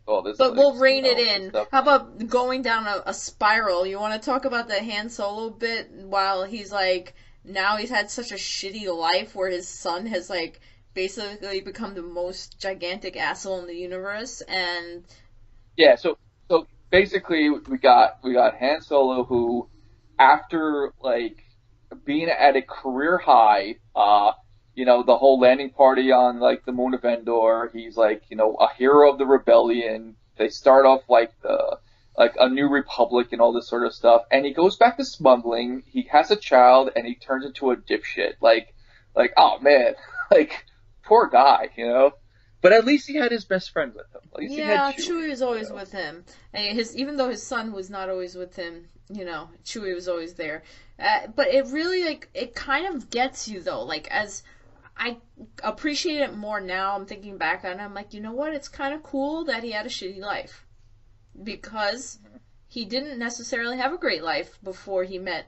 all this But like we'll rein it this in. stuff. How about going down a spiral? You want to talk about the Han Solo bit while he's like, now he's had such a shitty life where his son has like basically become the most gigantic asshole in the universe, and Yeah, so basically we got Han Solo who after like being at a career high, the whole landing party on like the moon of Endor, he's like, a hero of the rebellion. They start off like a new republic and all this sort of stuff, and he goes back to smuggling. He has a child, and he turns into a dipshit. Like oh man, like poor guy. But at least he had his best friend with him. At least he had Yeah, Chewie. Chewie was always with him, and even though his son was not always with him, Chewie was always there. But it really like it kind of gets you though. Like as I appreciate it more now, I'm thinking back on it, I'm like, you know what? It's kind of cool that he had a shitty life because he didn't necessarily have a great life before he met,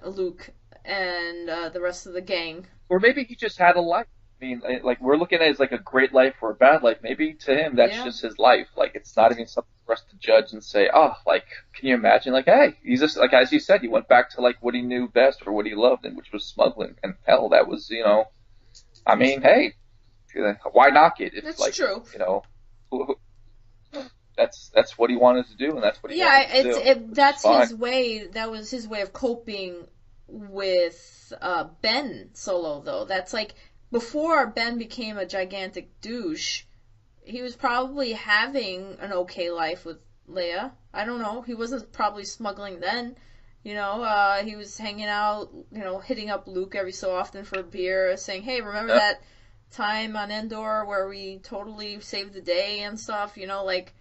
Luke and the rest of the gang. Or maybe he just had a life. I mean, like we're looking at it as like a great life or a bad life. Maybe to him that's Yeah, just his life. Like it's not even something for us to judge and say, oh, like can you imagine? Like, hey, he's just like as you said, he went back to like what he knew best or what he loved, and which was smuggling. And hell, that was I mean, hey, why knock it if that's like true. who- that's what he wanted to do, and that's what he Yeah, wanted to do. that's Fine. his way. That was his way of coping with Ben Solo, though. That's like before Ben became a gigantic douche. He was probably having an okay life with Leia. I don't know. He wasn't probably smuggling then. He was hanging out, hitting up Luke every so often for a beer, saying, "Hey, remember Yep. that time on Endor where we totally saved the day and stuff?" Like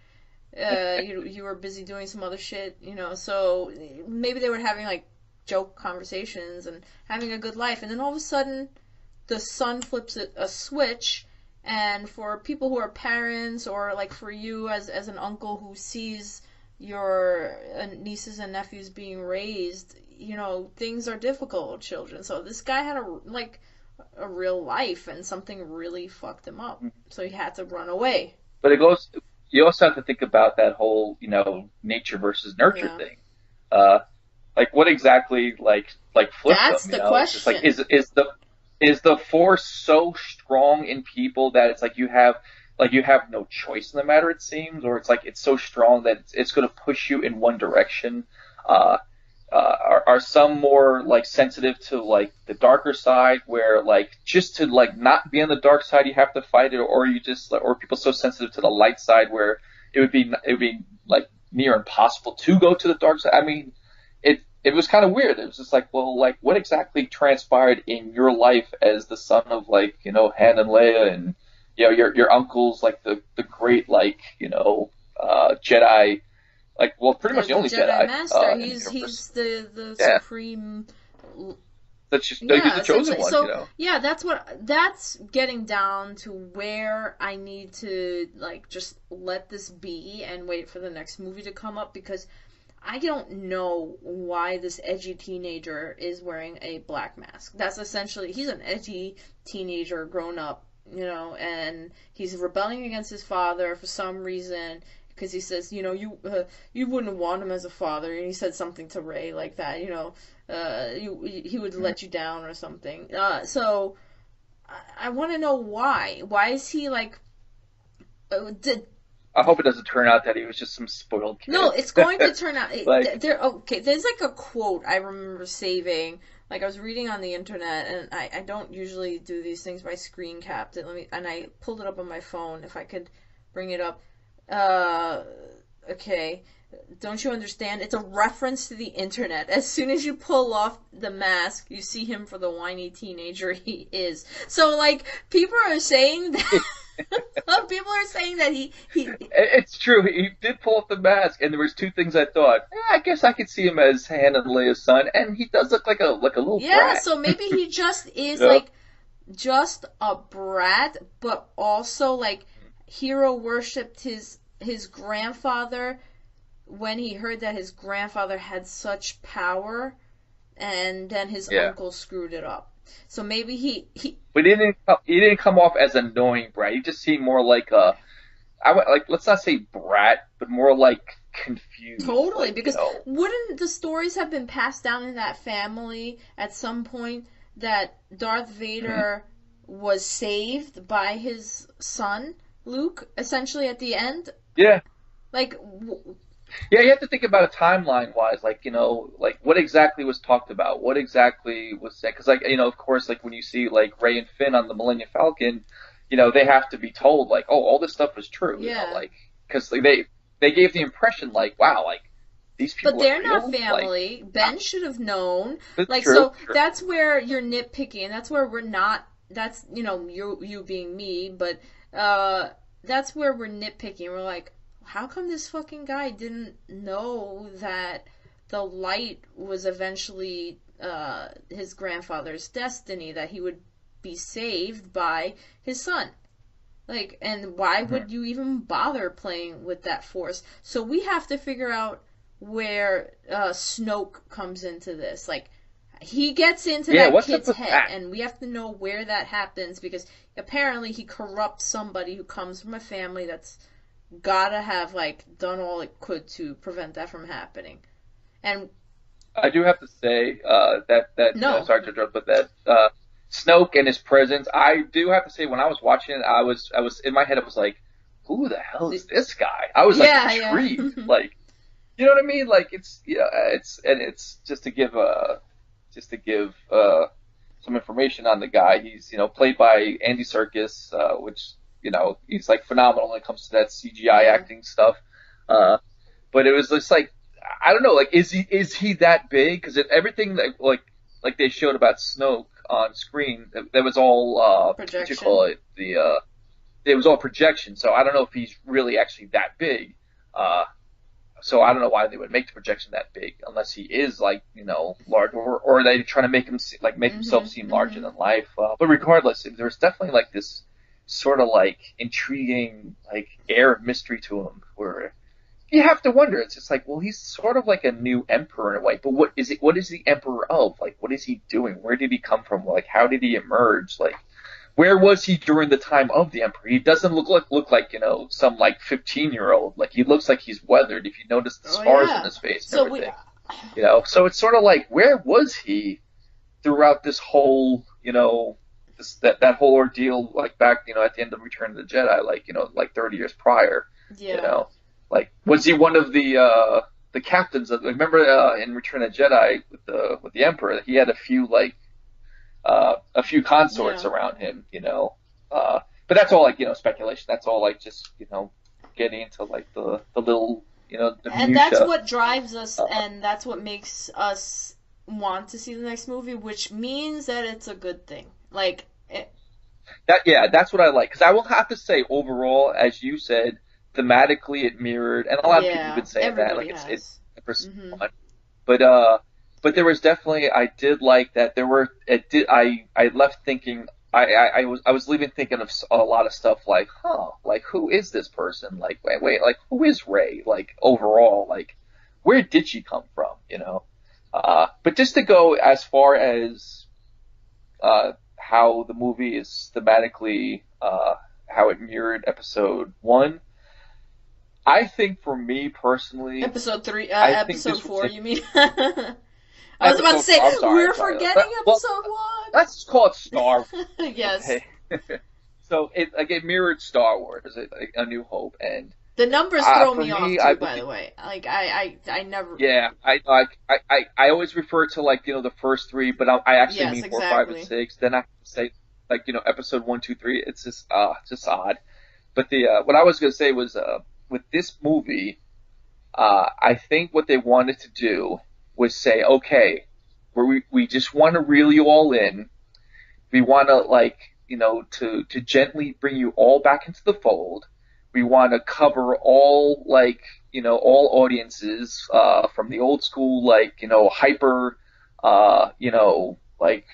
you were busy doing some other shit, so maybe they were having like joke conversations and having a good life, and then all of a sudden the son flips a switch, and for people who are parents or like for you as an uncle who sees your nieces and nephews being raised, things are difficult with children. So this guy had a real life, and something really fucked him up, so he had to run away. But it goes. You also have to think about that whole, nature versus nurture Yeah, thing. Like what exactly like flipped that's them? the It's just like question. is the force so strong in people that it's like you have no choice in the matter, it seems, or it's like it's so strong that it's going to push you in one direction. Uh, are some more like sensitive to like the darker side, where like just to like not be on the dark side you have to fight it, or you just or people so sensitive to the light side where it would be like near impossible to go to the dark side. I mean, it was kind of weird. It was just like, well, like what exactly transpired in your life as the son of like Han and Leia, and your uncles like the great like Jedi, like well pretty much the The only Jedi Jedi Master. in the He's universe. the Yeah, supreme. that's just he's Yeah, the chosen essentially. one, So yeah, that's getting down to where I need to like just let this be and wait for the next movie to come up, because I don't know why this edgy teenager is wearing a black mask. That's essentially he's an edgy teenager grown up, and he's rebelling against his father for some reason, because he says, you wouldn't want him as a father, and he said something to Rey like that, he would let you down or something. So I want to know why. Why is he like? Did I hope it doesn't turn out that he was just some spoiled No, kid. it's going to turn out. Like, There, okay, there's like a quote I remember saving. Like I was reading on the internet, and I don't usually do these things, but I screen capped it. And I pulled it up on my phone. If I could bring it up. Uh, okay. Don't you understand? It's a reference to the internet. As soon as you pull off the mask, you see him for the whiny teenager he is. So, like, people are saying that. People are saying that he it's true. He did pull off the mask, and there was two things I thought. I guess I could see him as Han and Leia's son, and he does look like a little Yeah, brat. so maybe he just You is know? like just a brat, but also like hero worshipped his grandfather when he heard that his grandfather had such power, and then his Yeah. uncle screwed it up. So maybe he But he didn't come off as annoying brat. He just seemed more like a like let's not say brat, but more like confused. totally, Like because wouldn't the stories have been passed down in that family at some point that Darth mhm. Vader was saved by his son Luke essentially at the end? Yeah. Like, Yeah, you have to think about it timeline wise, like like what exactly was talked about, what exactly was said, because like of course, like when you see like Ray and Finn on the Millennium Falcon, they have to be told like, oh, all this stuff was true, yeah. like because like, they gave the impression like, wow, like these But people are they're not real, like family. Ben should have known. that's Like, true, so true. that's where you're nitpicking, and that's where we're not. That's, you being me, but uh, that's where we're nitpicking. We're like, how come this fucking guy didn't know that the light was eventually his grandfather's destiny, that he would be saved by his son? Like, and why Mhm. would you even bother playing with that force? So we have to figure out where Snoke comes into this. Like, he gets into Yeah, that what's up kid's with head, that? and we have to know where that happens because apparently he corrupts somebody who comes from a family that's gotta have like done all it could to prevent that from happening. And I do have to say that no, sorry to interrupt, but that Snoke and his presence, I do have to say when I was watching it, I was in my head, I was like, who the hell is this guy? I was like yeah, yeah, intrigued, like you know what I mean? Like it's just to give some information on the guy. He's played by Andy Serkis, which he's like phenomenal when it comes to that CGI yeah. acting stuff. Uh, but it was just like I don't know, like is he that big? Because everything that like they showed about Snoke on screen, that was all what you Projection. call it, the it was all projection. So I don't know if he's really actually that big. Uh, so I don't know why they would make the projection that big unless he is like large, or are they trying to make him like make himself Mhm. seem larger Mhm. than life? But regardless, there's definitely like this sort of like intriguing like air of mystery to him where you have to wonder. It's just like, well, he's sort of like a new emperor in a way, but what is it? What is the emperor of? Like, what is he doing? Where did he come from? Like, how did he emerge? Like, where was he during the time of the emperor? He doesn't look like some like 15-year-old. Like he looks like he's weathered. If you notice the Oh scars on yeah. his face and So we. everything, So it's sort of like, where was he throughout this whole that whole ordeal? Like back at the end of Return of the Jedi, like like 30 years prior. You Yeah. know, like was he one of the captains of? Remember in Return of the Jedi with the emperor, he had a few consorts Yeah. around him, but that's all like speculation. That's all like just getting into like the little the And that's minutia. what drives us, Uh, and that's what makes us want to see the next movie, which means that it's a good thing. Like, that's what I like because I will have to say overall, as you said, thematically it mirrored, and a lot of people have yeah, been saying that like everybody it's has. the first Hmm. one, but there was definitely I did like that there were it did I left thinking I was leaving thinking of a lot of stuff like like who is this person, like wait like who is Ray, like overall, like where did she come from, but just to go as far as how the movie is thematically how it mirrored episode one. I think for me personally, Episode 3, I think episode this was 4, it. you mean? I was about to Episode say, four. I'm sorry. I'm we're sorry. forgetting Well, episode let's just call it Star 1. Wars, Yes. okay? So it mirrored Star Wars, A New Hope, and The numbers throw for me off me, I too, by believe. the way. Like, I never. Yeah, I always refer to like the first three, but I actually Yes, mean four, five, and exactly. six. Then I say like episode one, two, three. It's just odd. But the what I was gonna say was with this movie, I think what they wanted to do was say, okay, we just want to reel you all in. We want to like to gently bring you all back into the fold. We want to cover all like all audiences from the old school like hyper like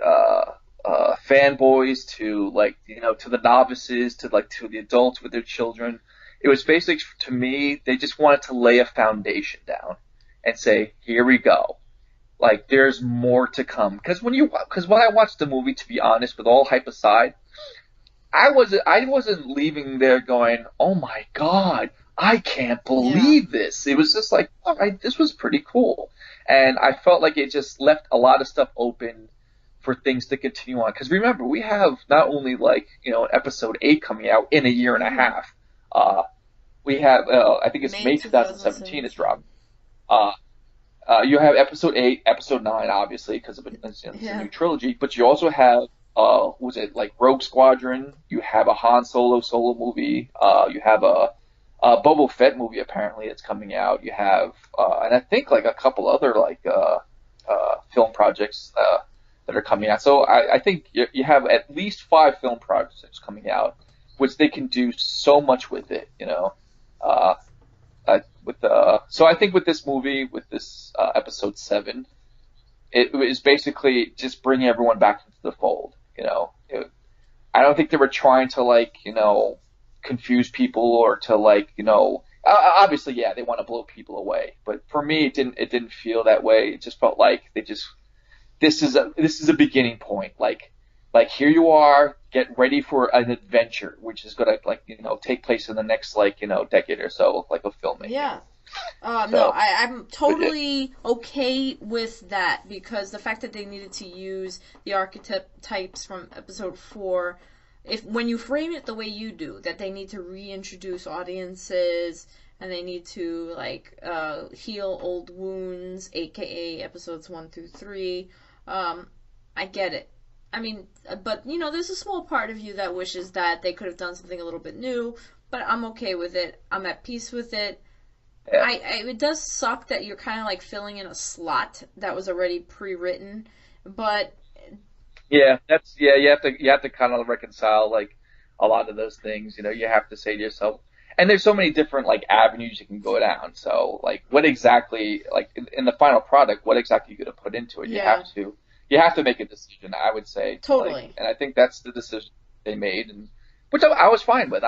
uh, fanboys to like to the novices to like to the adults with their children. It was basically to me they just wanted to lay a foundation down and say here we go, like there's more to come because when I watched the movie, to be honest, with all hype aside, I wasn't leaving there going, oh my god, I can't Yeah. believe this. It was just like, all right, this was pretty cool, and I felt like it just left a lot of stuff open for things to continue on. Because remember, we have not only like episode 8 coming out in a year and a Hmm. half. Uh, we have I think it's May May 2017 it's 2017. dropping. Uh, you have episode 8, episode 9, obviously, because of it's a Yeah. new trilogy. But you also have, was it like Rogue Squadron? You have a Han solo movie. You have a Boba Fett movie apparently that's coming out. You have, and I think like a couple other like film projects that are coming out. So I think you have at least 5 film projects coming out. which they can do so much with it, you know. Uh, so I think with this movie, with this episode 7, it was basically just bringing everyone back into the fold. You know, I don't think they were trying to like confuse people or to like obviously yeah they want to blow people away, but for me it didn't feel that way. It just felt like they just this is a beginning point. Like here you are, get ready for an adventure, which is gonna like take place in the next like decade or so, like of filmmaking. Yeah. No, So, I'm totally okay with that because the fact that they needed to use the archetypes from episode 4, if when you frame it the way you do, that they need to reintroduce audiences and they need to like heal old wounds, aka episodes 1 through 3. I get it. I mean, but there's a small part of you that wishes that they could have done something a little bit new, but I'm okay with it. I'm at peace with it. yeah. It does suck that you're kind of like filling in a slot that was already pre-written, but Yeah, that's yeah. You have to kind of reconcile like a lot of those things. You have to say to yourself, and there's so many different like avenues you can go down. So like, what exactly like in the final product, what exactly you're gonna put into it? yeah, You have to make a decision. I would say like, totally. and I think that's the decision they made, and which I was fine with.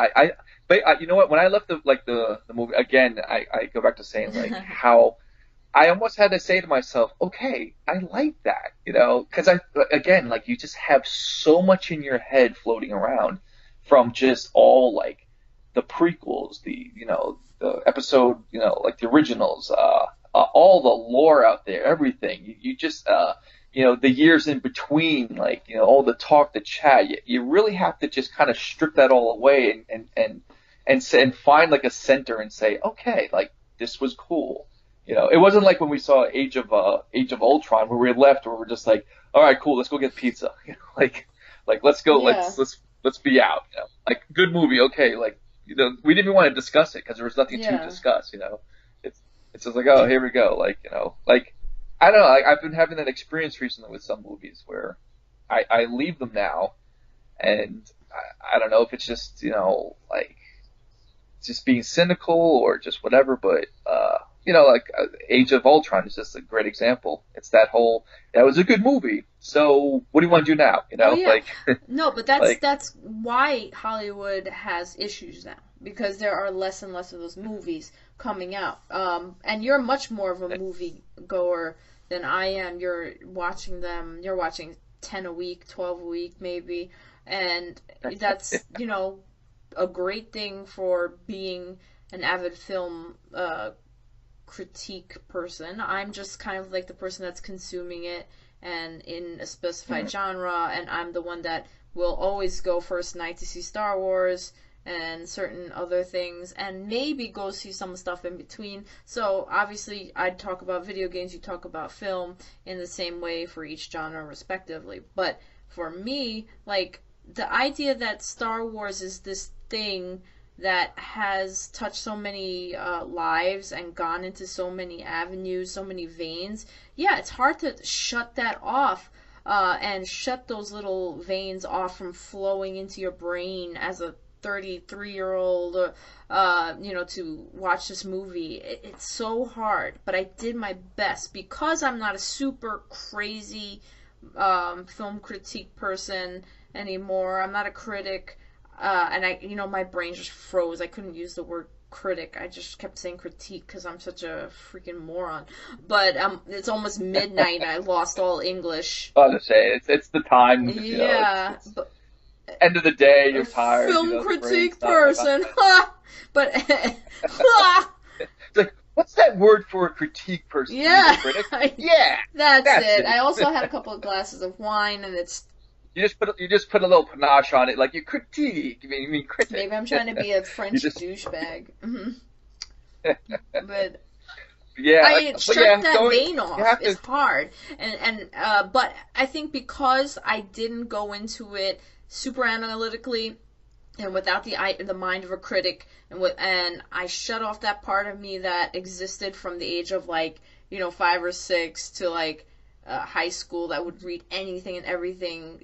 But you know what? When I left the movie again, I go back to saying like how I almost had to say to myself, okay, I like that, because again, like you just have so much in your head floating around from just all like the prequels, the episode, like the originals, all the lore out there, everything. You just, the years in between, like, all the talk, the chat, you really have to just kind of strip that all away and find like a center and say, okay, like this was cool. It wasn't like when we saw Age of Ultron where we left where we're just like, all right, cool, let's go get pizza. Like let's go, Yeah, let's be out. Like good movie, okay. Like we didn't even want to discuss it because there was nothing to yeah, discuss. It's it's just like oh here we go. Like I don't know. I've been having that experience recently with some movies where I leave them now and I don't know if it's just like just being cynical or just whatever, but like Age of Ultron is just a great example. It's that was a good movie. So what do you want to do now? oh yeah. Like No, but that's like that's why Hollywood has issues now because there are less and less of those movies coming out. And you're much more of a movie goer than I am. You're watching them. You're watching 10 a week, 12 a week, maybe, and that's a great thing for being an avid film critique person. I'm just kind of like the person that's consuming it and in a specified genre, and I'm the one that will always go first night to see Star Wars and certain other things and maybe go see some stuff in between. So obviously I'd talk about video games, you talk about film in the same way for each genre respectively. But for me, like the idea that Star Wars is this thing that has touched so many lives and gone into so many avenues, so many veins. Yeah, it's hard to shut that off and shut those little veins off from flowing into your brain as a 33-year-old, to watch this movie. It's so hard, but I did my best because I'm not a super crazy film critique person anymore. I'm not a critic. And my brain just froze. I couldn't use the word critic. I just kept saying critique because I'm such a freaking moron. But it's almost midnight. I lost all English. I was gonna say it's the time. Yeah, It's but end of the day. a You're tired. film The brain's critique not like person. But it's like what's that word for a critique person? You mean yeah, a critic? Yeah, that's that's it. it. I also had a couple of glasses of wine, and it's You just put a little panache on it, like you critique. You mean critic. maybe I'm trying to be a You French just douchebag. But yeah, I but shut yeah, that vein you off. have It's to. hard, and but I think because I didn't go into it super analytically and without the mind of a critic, and I shut off that part of me that existed from the age of like 5 or 6 to like high school that would read anything and everything,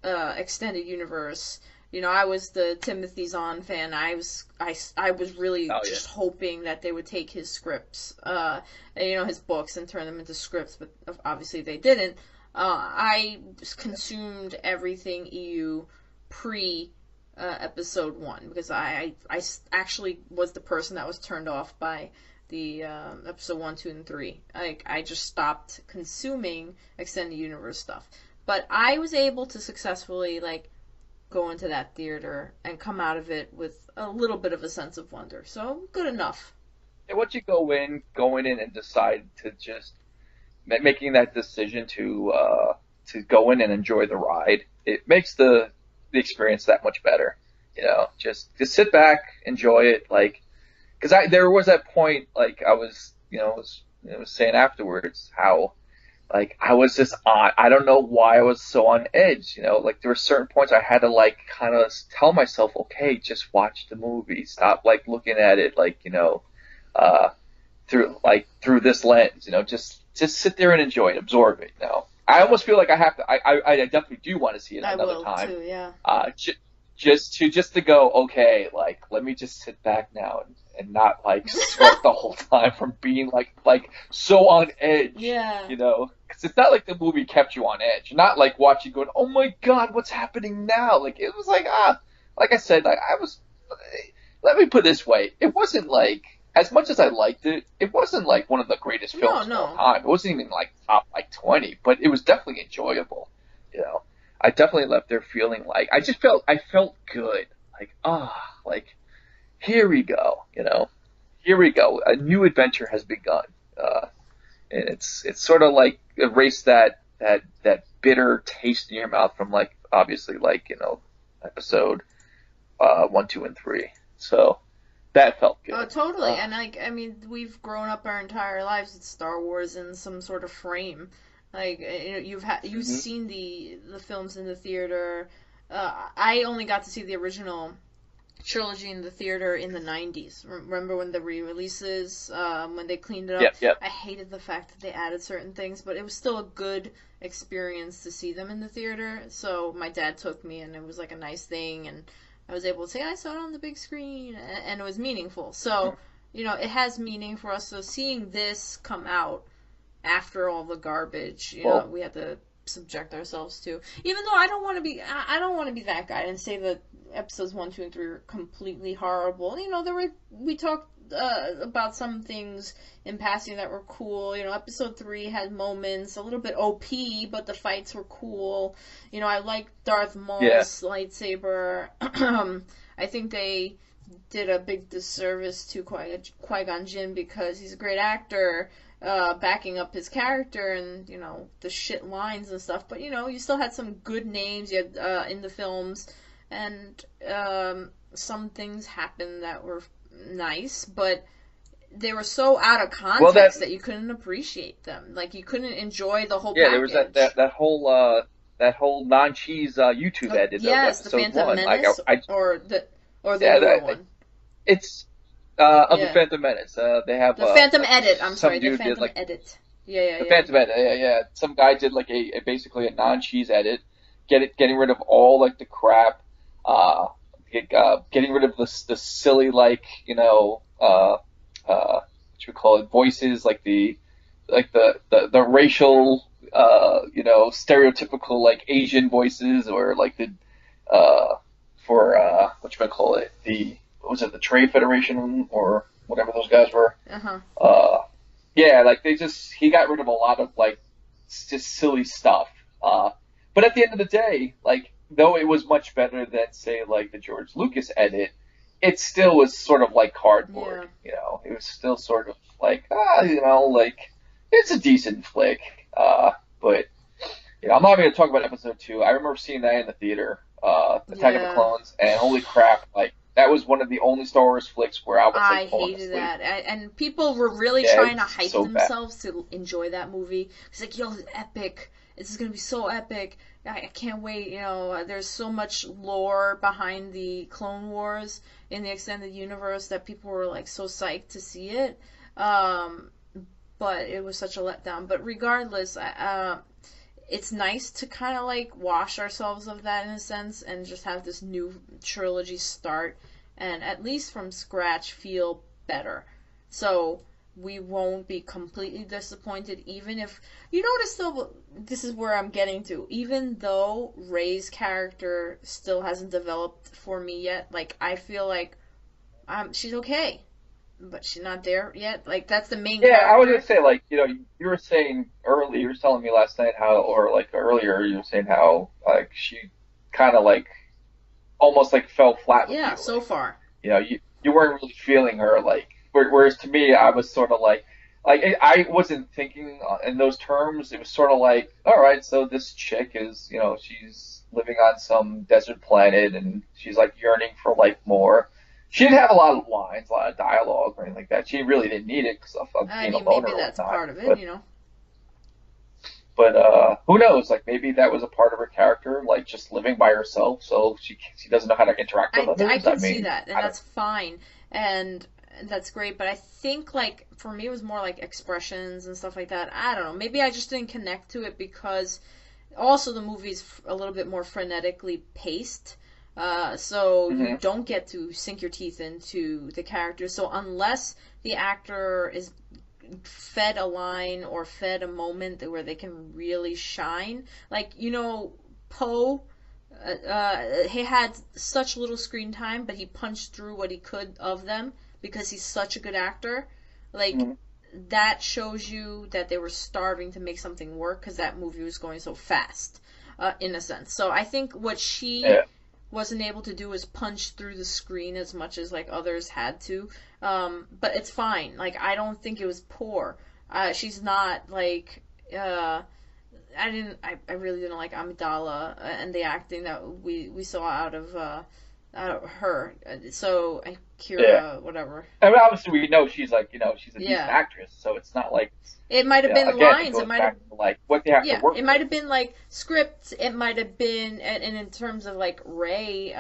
extended universe I was the Timothy Zahn fan. I was really Oh yeah. just hoping that they would take his scripts, and, his books and turn them into scripts, but obviously they didn't. I consumed everything EU pre episode one because I actually was the person that was turned off by the episode one, two, and three. Like I just stopped consuming extended universe stuff. But I was able to successfully go into that theater and come out of it with a little bit of a sense of wonder. So good enough. And once you going in and decide to just making that decision to go in and enjoy the ride, it makes the experience that much better. Just sit back, enjoy it. Like, because there was that point, like I was, was saying afterwards how like I was just on. I don't know why I was so on edge. Like there were certain points I had to like kind of tell myself, okay, just watch the movie, stop like looking at it, like uh, through this lens. Just sit there and enjoy it, absorb it. I almost feel like I have to. I definitely do want to see it I another will time. too, yeah. Just to go, okay, like let me just sit back now and not like sweat the whole time from being like so on edge. Yeah. Because it's not like the movie kept you on edge. Not like watching going, oh my god, what's happening now? Like it was like like I said, like I was. Let me put it this way: it wasn't like as much as I liked it. It wasn't like one of the greatest No, films of all no. time. It wasn't even like top like 20, but it was definitely enjoyable. You know, I definitely left there feeling like I felt good. Like like here we go. Here we go. A new adventure has begun. And it's sort of like erase that bitter taste in your mouth from like obviously like episode 1, 2, and 3. So that felt Oh, good. totally. And I mean, we've grown up our entire lives with Star Wars in some sort of frame. Like you've Hmm. seen the films in the theater. I only got to see the original trilogy in the theater in the 90s. Remember when the re-releases, when they cleaned it up? Yep, yep. I hated the fact that they added certain things, but it was still a good experience to see them in the theater. So my dad took me, and it was like a nice thing, and I was able to say I saw it on the big screen, and it was meaningful. So it has meaning for us. So seeing this come out after all the garbage, Well, we had to subject ourselves to. Even though I don't want to be that guy and say that episodes 1, 2, and 3 are completely horrible. We talked about some things in passing that were cool. Episode 3 had moments, a little bit OP, but the fights were cool. I like Darth yeah. Maul's lightsaber. I think they did a big disservice to Qui-Gon Jinn because he's a great actor, backing up his character and the shit lines and stuff. But you still had some good names you had in the films, and some things happened that were nice, but they were so out of Well, context that you couldn't appreciate them. Like you couldn't enjoy the whole there was package. that whole non-cheese YouTube edit of Yes, the episode Phantom one. Like Menace I or the yeah, newer one. it's of the Yeah. Phantom Menace. They have The Phantom like Edit. I'm some sorry, the dude did Phantom like Edit. Yeah, yeah, the yeah. Phantom Edit. Yeah, yeah. Some guy did like basically a non-cheese edit, getting rid of all like the crap, getting rid of the silly like what you call it voices like the racial stereotypical like Asian voices or like the for what you call it the what was it the Trade Federation or whatever those guys were. Uh huh. Uh, yeah, like he got rid of a lot of like just silly stuff. But at the end of the day, like though it was much better than say like the George Lucas edit, it still was sort of like cardboard. Yeah. It was still sort of like like it's a decent flick. But I'm not going to talk about episode 2. I remember seeing that in the theater, Attack of the Yeah. Clones, and holy crap, like that was one of the only Star Wars flicks where I was I like falling hated asleep. that. And people were really Yeah, it trying to was hype so bad. themselves to enjoy that movie. It's like, yo, it's epic. This is going to be so epic. I can't wait. There's so much lore behind the Clone Wars in the extended universe that people were like so psyched to see it. Um, but it was such a letdown. But regardless, it's nice to kind of like wash ourselves of that in a sense and just have this new trilogy start and at least from scratch feel better. So we won't be completely disappointed, even if you notice though, this is where I'm getting to, even though Rey's character still hasn't developed for me yet, like I feel like she's okay, but she's not there yet. Like that's the main Yeah, I was gonna character. say like you were saying earlier, you were telling me last night how, or like earlier, you were saying how like she kind of like almost like fell flat with Yeah, you, so like far. you weren't really feeling her, like whereas to me I was sort of like I wasn't thinking in those terms. It was sort of like, all right, so this chick is, she's living on some desert planet and she's like yearning for like more. She didn't have a lot of lines, a lot of dialogue or anything like that. She really didn't need it because of I being a mean, loner maybe or that's whatnot. part of it, But you know. who knows? Like maybe that was a part of her character, like just living by herself, so she doesn't know how to interact with I others. I can see mean, that, and I don't. that's fine, and that's great. But I think like for me, it was more like expressions and stuff like that. I don't know. Maybe I just didn't connect to it because also the movie's a little bit more frenetically paced. So you Mhm. don't get to sink your teeth into the characters. So unless the actor is fed a line or fed a moment where they can really shine, like Poe, he had such little screen time, but he punched through what he could of them because he's such a good actor. Like Mhm. that shows you that they were starving to make something work because that movie was going so fast, in a sense. So I think what she Yeah. wasn't able to do is punch through the screen as much as like others had to. But it's fine. Like I don't think it was poor. She's not like I really didn't like Amidala and the acting that we saw out of her. So Yeah. Kira, whatever. I mean, obviously we know she's like, she's a decent Yeah, actress, so it's not like, it might have been again, it lines. It goes might have back to like what they have to Yeah, work it might with. have been like scripts. It might have been, and in terms of like Ray,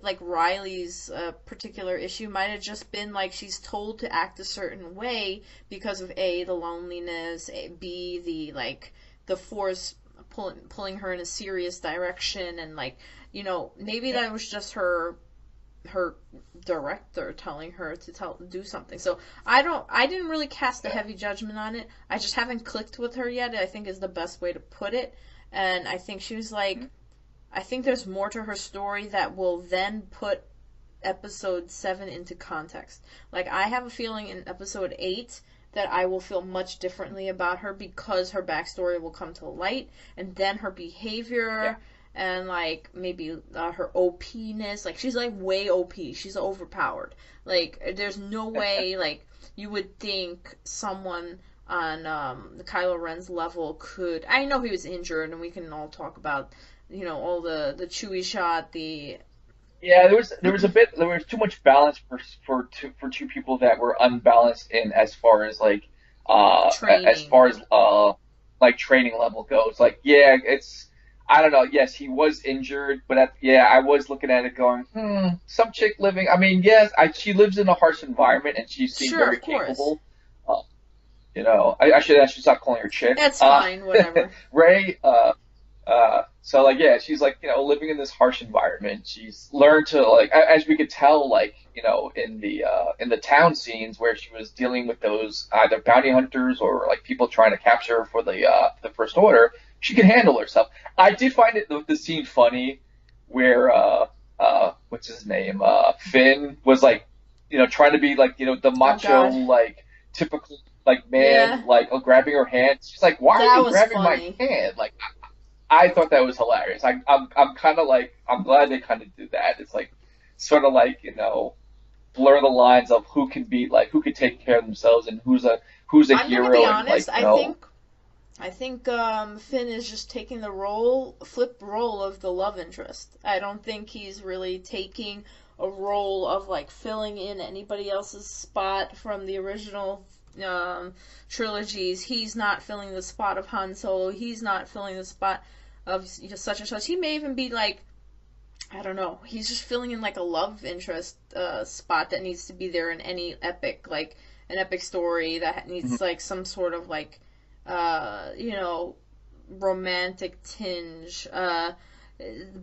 like Riley's particular issue might have just been like she's told to act a certain way because of A, the loneliness, B, the like the force pulling her in a serious direction, and like maybe Yeah. that was just her director telling her to do something. So I didn't really cast a Yeah. heavy judgment on it. I just haven't clicked with her yet, I think is the best way to put it. And I think she was like Mhm. I think there's more to her story that will then put episode 7 into context. Like I have a feeling in episode 8 that I will feel much differently about her because her backstory will come to light, and then her Yeah. behavior and like maybe her OP-ness. Like she's like way OP. She's overpowered. Like there's no way like you would think someone on the Kylo Ren's level could. I know he was injured, and we can all talk about all the Chewie shot, the Yeah, there was too much balance for two people that were unbalanced in as far as like as far training. as like training level goes. Like yeah, it's I don't know. Yes, he was injured, but yeah, I was looking at it going, some chick living. I mean, yes, she lives in a harsh environment and she seemed Sure, very of course. capable. Uh, I should stop calling her chick. That's fine, whatever. Ray. So like yeah, she's like living in this harsh environment. She's learned to like as we could tell like in the town scenes where she was dealing with those either bounty hunters or like people trying to capture her for the First Order. She could handle herself. I did find the scene funny where what's his name Finn was like trying to be like the Oh macho God. like typical like man Yeah, like grabbing her hand. She's like, why are that you was grabbing my funny. hand? Like I thought that was hilarious. I'm kind of like I'm glad they kind of did that. It's like sort of like blur the lines of who can be like who could take care of themselves and who's a I'm gonna be hero and honest. like I think Finn is just taking the flip role of the love interest. I don't think he's really taking a role of like filling in anybody else's spot from the original um, trilogies. He's not filling the spot of Han Solo. He's not filling the spot of such and such. He may even be like I don't know. He's just filling in like a love interest spot that needs to be there in any epic, like an epic story that Mhm. needs like some sort of like, uh, you know, romantic tinge,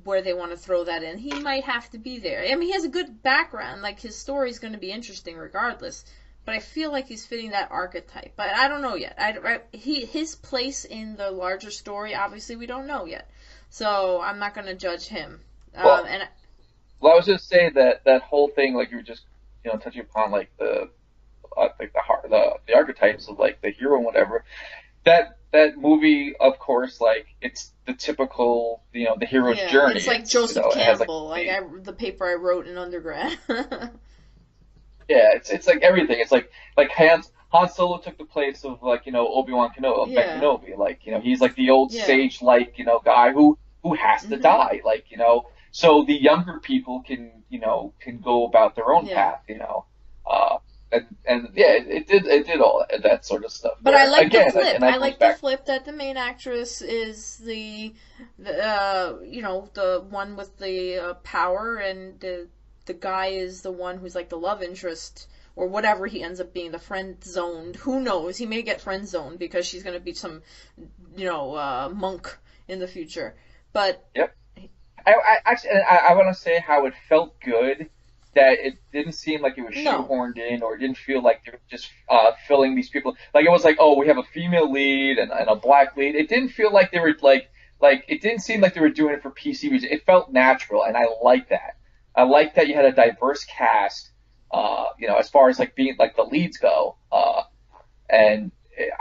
where they want to throw that in. He might have to be there. I mean, he has a good background. Like, his story's going to be interesting regardless. But I feel like he's fitting that archetype. But I don't know yet. His place in the larger story, obviously, we don't know yet. So I'm not going to judge him. Well, And well, I was just saying that that whole thing, like you were just, touching upon like the heart, the archetypes of like the hero and whatever. That movie, of course, like it's the typical, the hero's yeah, journey. it's like Joseph It has like Campbell, like the paper I wrote in undergrad. yeah, it's like everything. It's like Han Solo took the place of like Obi-Wan Kenobi, Ben Yeah, Kenobi. Like he's like the old yeah. sage like guy who has to Mhm. die. Like so the younger people can go about their own Yeah. path. Uh, and yeah, it did all that sort of stuff. But I Where like the again, flip. and that I goes like the back. flip that the main actress is the one with the power, and the guy is the one who's like the love interest or whatever he ends up being, the friend zoned. Who knows? He may get friend zoned because she's gonna be some monk in the future. But Yep. I actually I want to say how it felt good that it didn't seem like it was no, shoehorned in or it didn't feel like they were just filling these people. Like it was like, oh, we have a female lead and a black lead. It didn't feel like they were like it didn't seem like they were doing it for PC reasons. It felt natural, and I like that. I like that you had a diverse cast. As far as like being like the leads go. And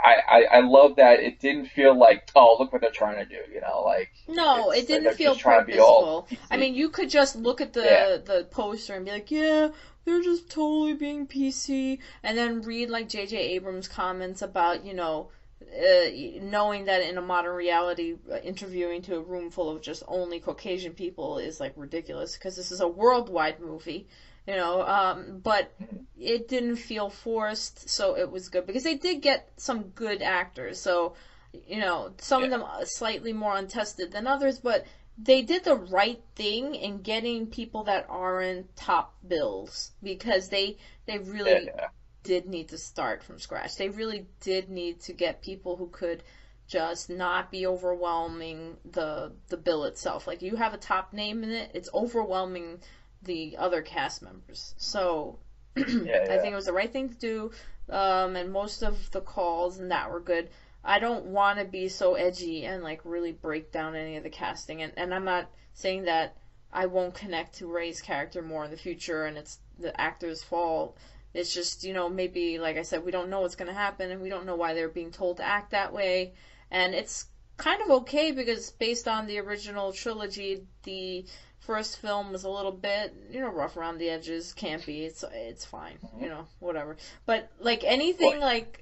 I love that it didn't feel like, oh, look what they're trying to do, like no, it it's didn't they're feel just trying to be all purposeful. I PC. mean, you could just look at Yeah, the poster and be like, yeah, they're just totally being PC, and then read like J.J. Abrams' comments about knowing that in a modern reality, interviewing to a room full of just only Caucasian people is like ridiculous because this is a worldwide movie, but it didn't feel forced, so it was good because they did get some good actors. So, some of yeah, them are slightly more untested than others, but they did the right thing in getting people that aren't top bills because they really yeah, did need to start from scratch. They really did need to get people who could just not be overwhelming the bill itself. Like you have a top name in it, it's overwhelming the other cast members. So I yeah, think yeah. it was the right thing to do. And most of the calls and that were good. I don't want to be so edgy and like really break down any of the casting. And I'm not saying that I won't connect to Ray's character more in the future and it's the actor's fault. It's just, maybe, like I said, we don't know what's going to happen and we don't know why they're being told to act that way. And it's kind of okay because based on the original trilogy, the first film was a little bit, rough around the edges, campy. It's fine, Hmm. whatever. But like Well, anything like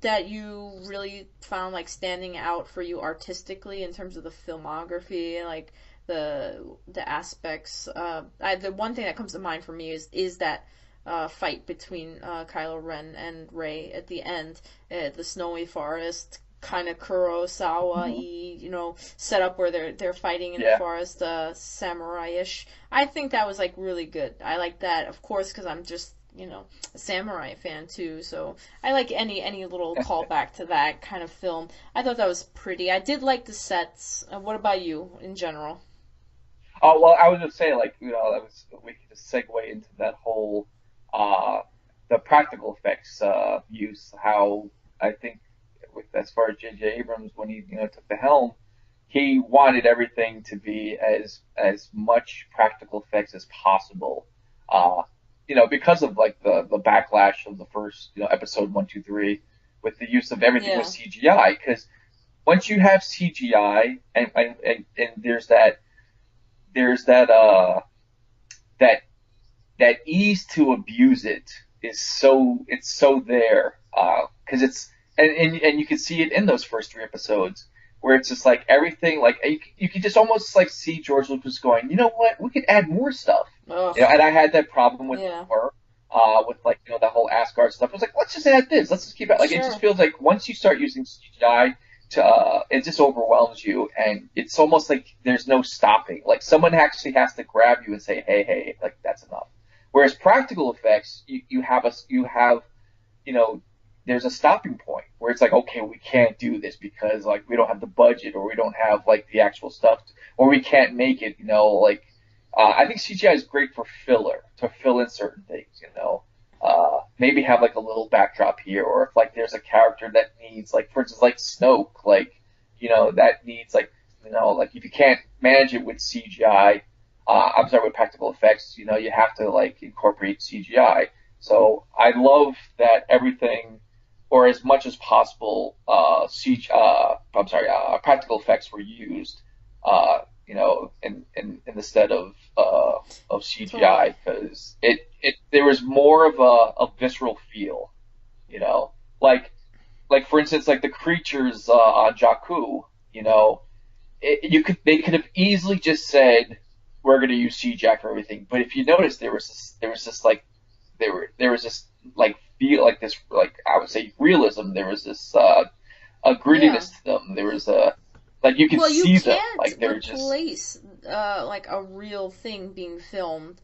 that you really found like standing out for you artistically in terms of the filmography, like the aspects. The one thing that comes to mind for me is that fight between Kylo Ren and Rey at the end, the snowy forest, kind of mhm. Kurosawa-y, setup where they're fighting in the Yeah, forest, samurai-ish. I think that was like really good. I like that, of course, because I'm just a samurai fan too. So I like any little callback to that kind of film. I thought that was pretty. I did like the sets. What about you in general? oh well, I was just saying, like, that was we could just segue into that whole uh, the practical effects use. How I think with as far as J.J. Abrams when he took the helm, he wanted everything to be as much practical effects as possible. Uh, because of like the backlash of the first episode 1, 2, 3 with the use of everything with Yeah. CGI. Because once you have CGI and there's that that ease to abuse it is it's so there because it's and you can see it in those first 3 episodes where it's just like everything like you can just almost like see George Lucas going, you know what, we could add more stuff, Ugh. and I had that problem with Yeah. Thor, with like the whole Asgard stuff. I was like, let's just add this, let's just keep it, like it just Sure. feels like once you start using CGI to it just overwhelms you, and it's almost like there's no stopping, like someone actually has to grab you and say, hey, like that's enough. Whereas practical effects, you have you know there's a stopping point where it's like, okay, we can't do this because like we don't have the budget or we don't have like the actual stuff or we can't make it, like I think CGI is great for filler to fill in certain things, maybe have like a little backdrop here or if like there's a character that needs like for instance like Snoke like that needs like if you can't manage it with CGI, I'm sorry, with practical effects, you have to like incorporate CGI. So I love that everything, or as much as possible, I'm sorry, practical effects were used, in the stead of Totally. CGI because it there was more of a visceral feel, you know, like like for instance, like the creatures on Jakku, you know, they could have easily just said we're going to use CGI for everything, but if you notice, there was this like there was this like feel like this like I would say realism. There was this a Yeah. grittiness to them. There was a like you can Well, you see them can't like they're just replace like a real thing being filmed.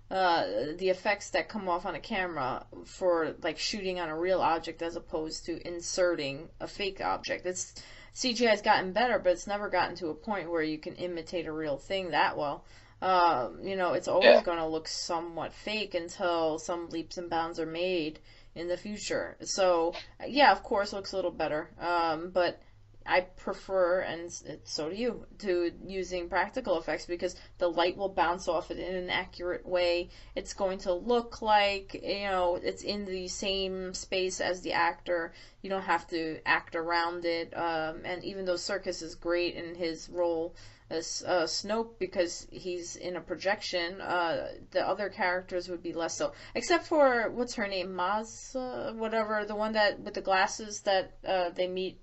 The effects that come off on a camera for like shooting on a real object as opposed to inserting a fake object. It's CGI has gotten better, but it's never gotten to a point where you can imitate a real thing that well. It's always yeah. going to look somewhat fake until some leaps and bounds are made in the future. So, yeah, of course, it looks a little better. But I prefer, and so do you, to using practical effects because the light will bounce off it in an accurate way. It's going to look like, it's in the same space as the actor. You don't have to act around it. And even though Serkis is great in his role as Snoke because he's in a projection, the other characters would be less so. Except for, what's her name? Maz? Whatever, the one that with the glasses that they meet,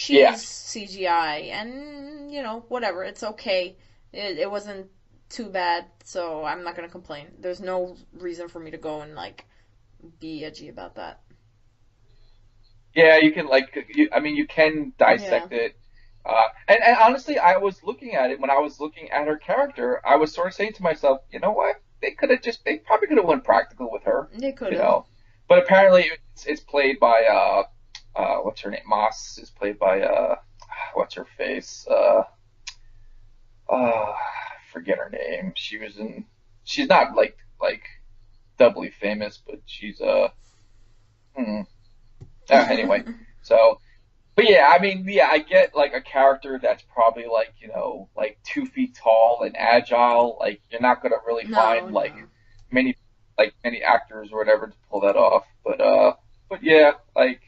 Yeah. she's CGI, and whatever. It's okay. It wasn't too bad, so I'm not gonna complain. There's no reason for me to go and like be edgy about that. Yeah, you can I mean, you can Yeah, dissect it. And honestly, I was looking at it when I was looking at her character. I was sort of saying to myself, you know what? They probably could have went practical with her, they could you have. know. But apparently, it's played by what's her name? Moss is played by what's her face? I forget her name. She's not like doubly famous, but she's hmm. Anyway. So. But yeah, I mean, yeah, I get like a character that's probably like, like 2 feet tall and agile. Like you're not gonna really No, find no. many many actors or whatever to pull that off. But yeah, like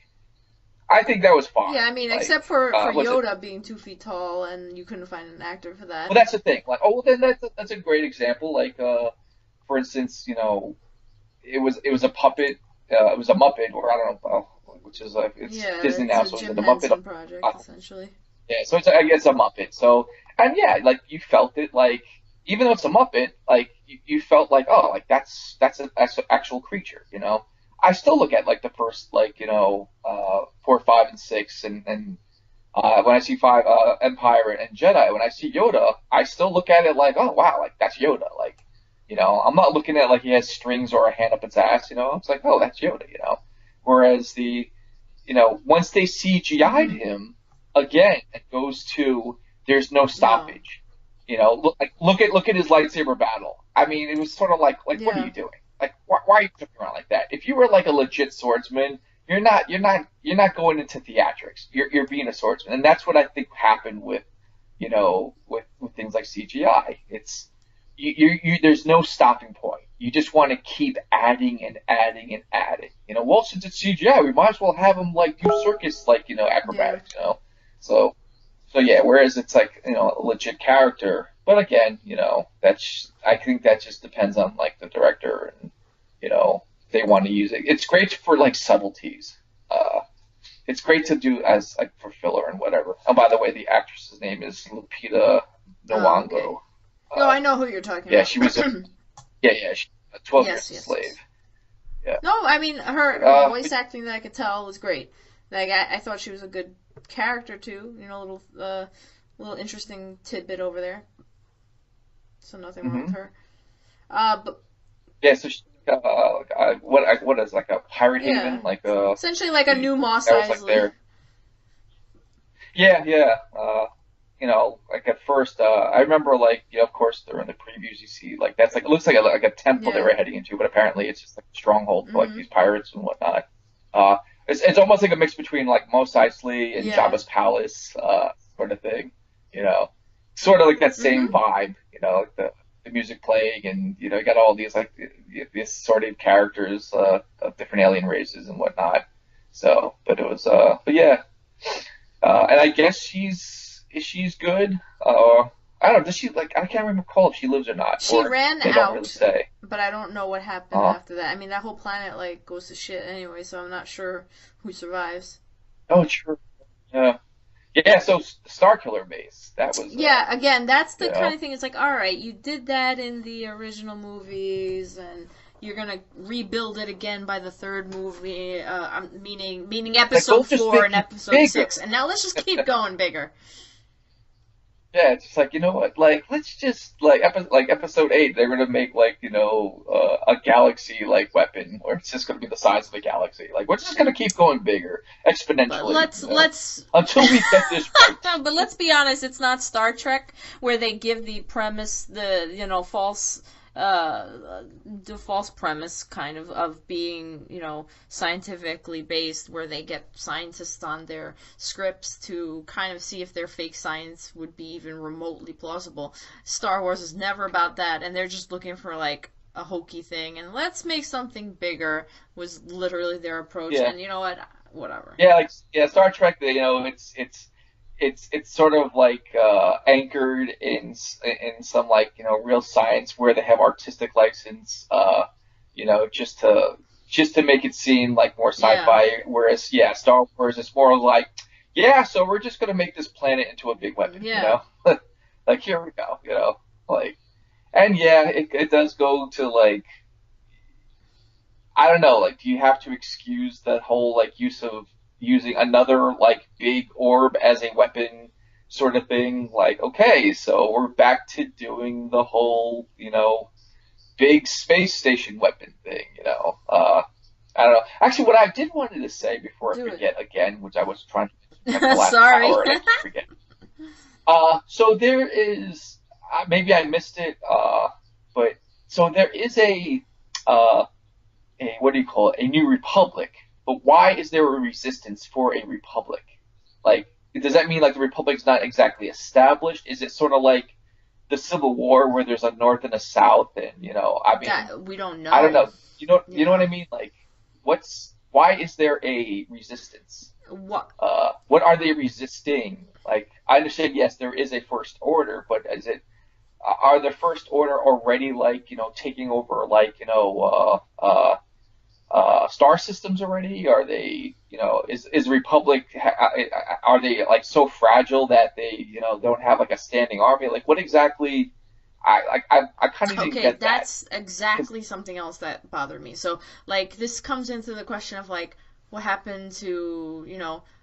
I think that was fine. Yeah, I mean, Like, except for was it? Yoda being 2 feet tall, and you couldn't find an actor for that. Well, that's the thing. Like, oh, well, then that's a great example. Like, for instance, it was a puppet. It was a Muppet, or I don't know, which is like it's Yeah, Disney it's now, a so is Jim it a Muppet? Henson project essentially. Yeah, so it's I guess a Muppet. So and yeah, like you felt it like even though it's a Muppet, like you felt like oh like that's an actual creature, you know. I still look at like the first like 4, 5, and 6, and when I see five Empire and Jedi, when I see Yoda, I still look at it like oh wow like that's Yoda like I'm not looking at like he has strings or a hand up its ass, it's like oh that's Yoda, Whereas once they CGI'd Mm-hmm. him, again, it goes to there's no No. stoppage. Look at his lightsaber battle. I mean, it was sort of like what are Yeah. you doing? Like why are you jumping around like that? If you were like a legit swordsman, you're not going into theatrics. You're being a swordsman, and that's what I think happened with with things like CGI. It's there's no stopping point. You just want to keep adding and adding and adding. Well, since it's CGI, we might as well have them like do circus like Yeah. acrobatics. So yeah. Whereas it's like a legit character, but again, I think that just depends on like the director and if they want to use it. It's great for like subtleties. It's great to do as like for filler and whatever. Oh, by the way, the actress's name is Lupita Oh, okay. Nyong'o. No, Uh, I know who you're talking yeah, about. she was she, 12 Yes, Years a yes, Slave. yes. Yeah. No, I mean her But voice acting that I could tell was great. Like I thought she was a good character too. Little interesting tidbit over there. So nothing wrong with hmm her. But yeah, so she, what is like a pirate haven, Yeah. like Essentially like a new Moss that was like Eisley. their yeah. Like at first, I remember like of course during the previews you see like that's like it looks like a temple they Yeah. were heading into, but apparently it's just like a stronghold for like Hmm. these pirates and whatnot. Uh, it's almost like a mix between like Mos Eisley and Yeah. Jabba's palace, sort of thing, you know, sort of like that same Hmm. vibe, like the music playing and you got all these like these sort of characters of different alien races and whatnot. So, but it was but yeah. And I guess she's good. I don't know. Does she like? I can't recall if she lives or not, She or ran they don't really out, say. but I don't know what happened Uh, after that. I mean, that whole planet like goes to shit anyway, so I'm not sure who survives. oh, true. Yeah, yeah. So Star Killer base. That was Yeah, again, that's you the kind know, of thing. It's like, all right, you did that in the original movies, and you're gonna rebuild it again by the third movie. Meaning like we'll episode just 4 make and it episode bigger. 6, and now let's just keep going bigger. Yeah, it's just like you know what? Like let's just like episode 8. They're gonna make like a galaxy like weapon, where it's just gonna be the size of a galaxy. Like we're just gonna keep going bigger But exponentially, let's until we get this right. but let's be honest, it's not Star Trek where they give the premise the the false premise kind of being scientifically based, where they get scientists on their scripts to kind of see if their fake science would be even remotely plausible. Star Wars is never about that, and they're just looking for like a hokey thing, and let's make something bigger was literally their approach. Yeah. And you know what, whatever. Yeah, like yeah, Star Trek. It's sort of like anchored in some like real science where they have artistic license, just to make it seem like more Yeah. sci-fi. Whereas yeah, Star Wars is more like yeah, so we're just gonna make this planet into a big weapon, Yeah. like here we go, like and yeah, it does go to like I don't know, like, do you have to excuse that whole like use of using another like big orb as a weapon sort of thing? Like, okay, so we're back to doing the whole, big space station weapon thing, I don't know. Actually, what I did wanted to say before I Do forget again, which I was trying to do like the it. last Sorry. hour and I keep forgetting. So there is, maybe I missed it, but so there is uh, what do you call it? A new republic. But why is there a resistance for a republic? Like, does that mean like the republic's not exactly established? Is it sort of like the Civil War where there's a North and a South, and I mean, That we don't I don't know. know. You know what Yeah. I mean? Like, why is there a resistance? What? What are they resisting? Like, I understand, yes, there is a first order, but are the first order already like taking over like star systems already? Are they, is Republic, are they like so fragile that they, don't have like a standing army? Like, what exactly? I kind of didn't Okay, get that. that's 'Cause, exactly something else that bothered me. So, like, this comes into the question of like, what happened to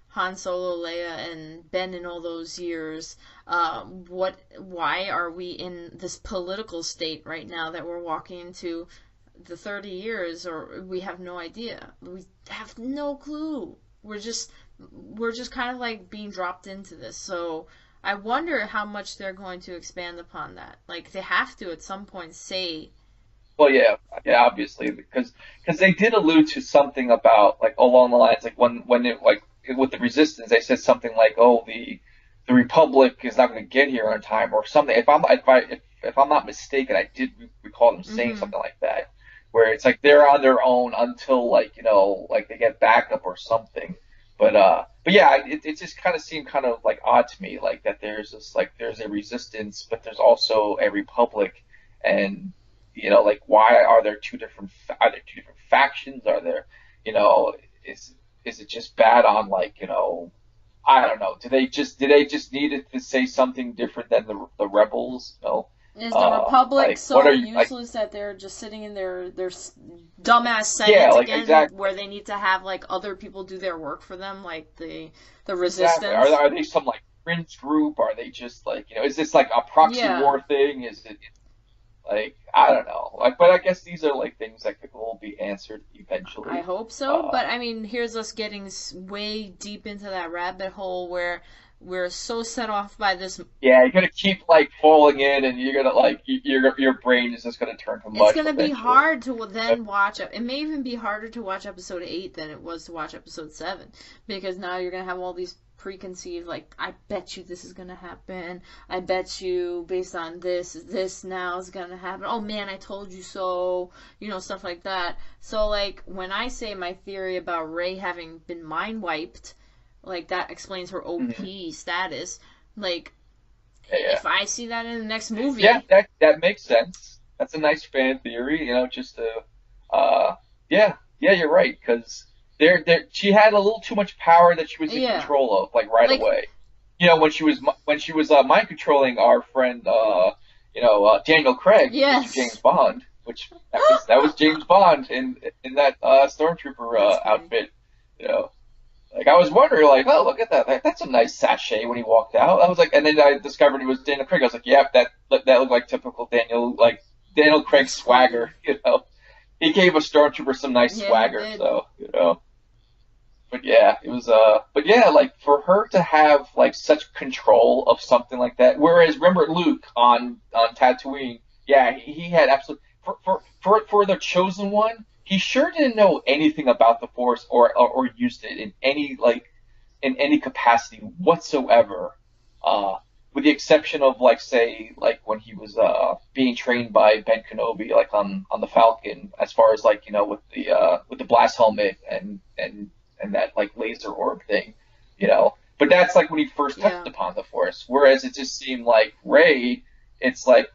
Han Solo, Leia, and Ben in all those years? Why are we in this political state right now that we're walking into the 30 years, or we have no idea. We have no clue. We're just kind of like being dropped into this. So I wonder how much they're going to expand upon that. Like they have to at some point say, well, yeah, obviously, because they did allude to something about like along the lines like when it like with the resistance, they said something like, oh, the Republic is not going to get here on time or something. If I'm not mistaken, I did recall them saying mm-hmm, something like that, where it's like they're on their own until like like they get backup or something. But yeah, it just kind of seemed kind of like odd to me, like that there's a resistance, but there's also a republic, and like why are there two different factions? Are there, you know, is it just bad on like I don't know. Do they just need it to say something different than the rebels? is the Republic Like what so are you like? useless that they're just sitting in their dumbass Yeah, Senate like again, exactly. where they need to have like other people do their work for them, like the Exactly. Resistance? Are they some like fringe group? Are they just like is this like a proxy Yeah. war thing? Is it? Like, I don't know. Like, but I guess these are like things that will be answered I eventually. hope so, Uh, but I mean, here's us getting way deep into that rabbit hole where we're so set off by this. yeah, you're gonna keep like falling in, and you're gonna like your brain is just gonna turn to It's mush gonna be eventually. hard to then watch. It may even be harder to watch episode 8 than it was to watch episode 7, because now you're gonna have all these preconceived, like, I bet you this is gonna happen. I bet you based on this now is gonna happen. Oh man, I told you so. Stuff like that. So like when I say my theory about Rey having been mind wiped, like that explains her Mhm. OP status. Like Yeah, yeah. if I see that in the next Yeah, movie, that makes sense. That's a nice fan theory, just to, uh, yeah, yeah, you're right, because she had a little too much power that she was in yeah, control of, like right like away. When she was mind controlling our friend, Daniel Craig, Mr. James yes. Bond, which that was James Bond in that stormtrooper That's funny. outfit, you know. Like I was wondering, like, oh, look at that. That's a nice sachet when he walked out. I was like, and then I discovered it was Daniel Craig. I was like, yep, that looked like typical Daniel Craig That's swagger. funny. He gave a stormtrooper some nice Yeah, he swagger. did. So. But yeah, it was. But yeah, like for her to have like such control of something like that. Whereas remember Luke on Tatooine, yeah, he had absolute for the chosen one. He sure didn't know anything about the Force or used it in any capacity whatsoever. Uh, with the exception of like say like when he was being trained by Ben Kenobi like on the Falcon as far as like with the blast helmet and that like laser orb thing. But that's like when he first touched Yeah. upon the Force. Whereas it just seemed like Ray, it's like,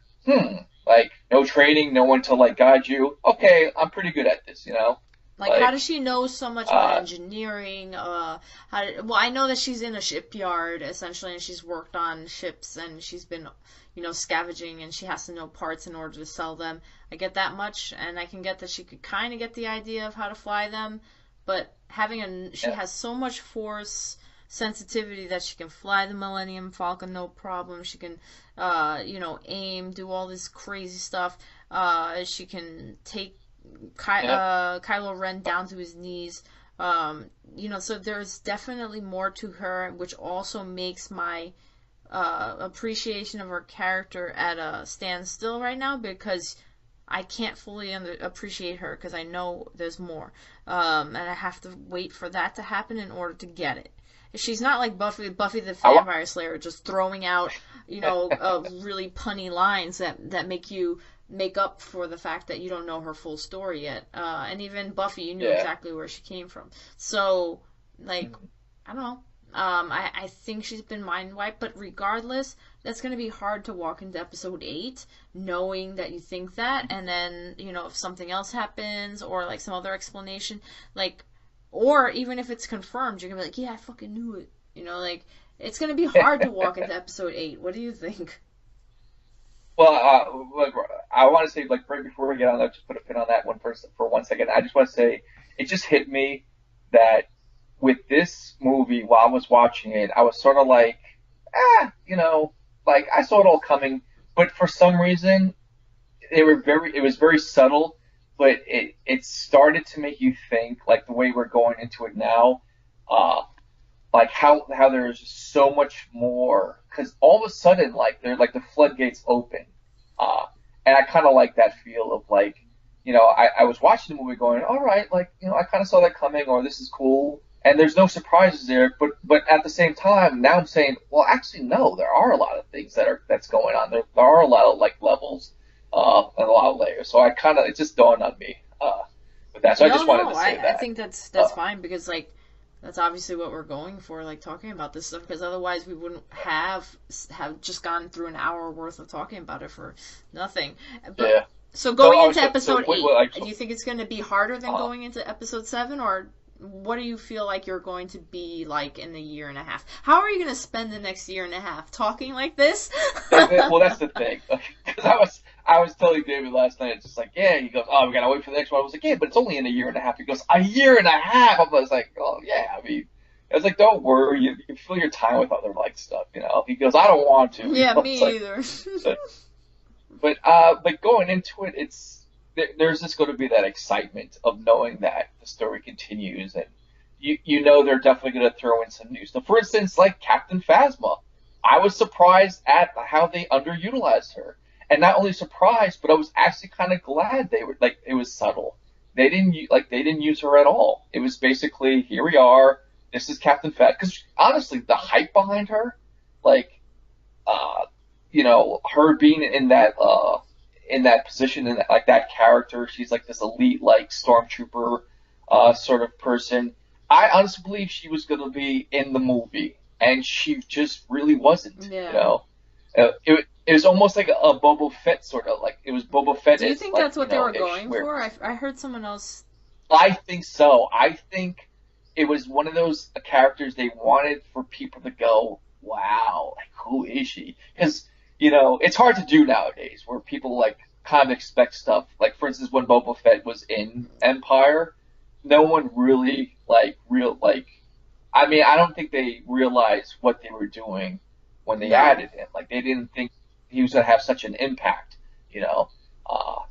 like no training, no one to like guide you. Okay, I'm pretty good at this. Like, how Like, does she know so much about uh, engineering? Well, I know that she's in a shipyard essentially, and she's worked on ships, and she's been, scavenging, and she has to know parts in order to sell them. I get that much, and I can get that she could kind of get the idea of how to fly them, but she yeah, has so much force sensitivity that she can fly the Millennium Falcon no problem. She can, aim, do all this crazy stuff. She can take yeah, Kylo Ren down to his knees. So there's definitely more to her, which also makes my appreciation of her character at a standstill right now, because I can't fully appreciate her because I know there's more, and I have to wait for that to happen in order to get it. She's not like Buffy the I, Vampire Slayer, just throwing out, really punny lines that make up for the fact that you don't know her full story yet. And even Buffy, you knew yeah. exactly where she came from. So, like, Mhm. I don't know. I think she's been mind wiped, but regardless, that's going to be hard to walk into episode 8 knowing that you think that, and then, if something else happens or like some other explanation, like, or even if it's confirmed, you're going to be like, yeah, I fucking knew it. Like, it's going to be hard to walk into episode 8. What do you think? Well, look, I want to say, like, right before we get on, let's just put a pin on that one for 1 second. I just want to say, it just hit me that with this movie, while I was watching it, I was sort of like, like I saw it all coming, but for some reason, it was very subtle, but it started to make you think, like the way we're going into it now, uh, like how there's so much more because all of a sudden like they're like the floodgates open, uh and I kind of like that feel of like I was watching the movie going all right, like I kind of saw that coming, or this is cool, and there's no surprises there, but at the same time now I'm saying, well, actually no, there are a lot of things that's going on. There are a lot of like levels and a lot of layers, so I kind of it just dawned on me with that, so I No, just wanted no, to say I that. think that's uh fine, because like that's obviously what we're going for, like talking about this stuff, because otherwise we wouldn't have just gone through an hour worth of talking about it for nothing. But yeah. so So, going into so episode wait, 8, like, do you think it's going to be harder than uh, going into episode 7, or what do you feel like you're going to be like in a year and a half? How are you going to spend the next year and a half talking like this? well, that's the thing. Because I was telling David last night, it's just like, yeah. He goes, oh, we gotta wait for the next one. I was like, yeah, but it's only in a year and a half. He goes, a year and a half. I was like, oh yeah. I mean, I was like, don't worry. You can fill your time with other like stuff. He goes, I don't want to. Yeah, It's like, me either. but going into it, there's just going to be that excitement of knowing that the story continues, and you know they're definitely going to throw in some new stuff. For instance, like Captain Phasma, I was surprised at how they underutilized her, and not only surprised, but I was actually kind of glad they were like it was subtle. They didn't use her at all. It was basically here we are. This is Captain Phasma. Because honestly, the hype behind her, like uh, her being in that position and like that character. She's like this elite like stormtrooper sort of person. I honestly believe she was going to be in the movie, and she just really wasn't. Yeah. It was almost like a Boba Fett sort of like it was Boba Fett. Do you think that's what they were going where, for? I heard someone else. I think so. I think it was one of those characters they wanted for people to go, wow, like who is she? Because it's hard to do nowadays where people like kind of expect stuff. Like for instance, when Boba Fett was in Empire, no one really I mean, I don't think they realized what they were doing when they No. added him. Like they didn't think he was going to have such an impact, you know.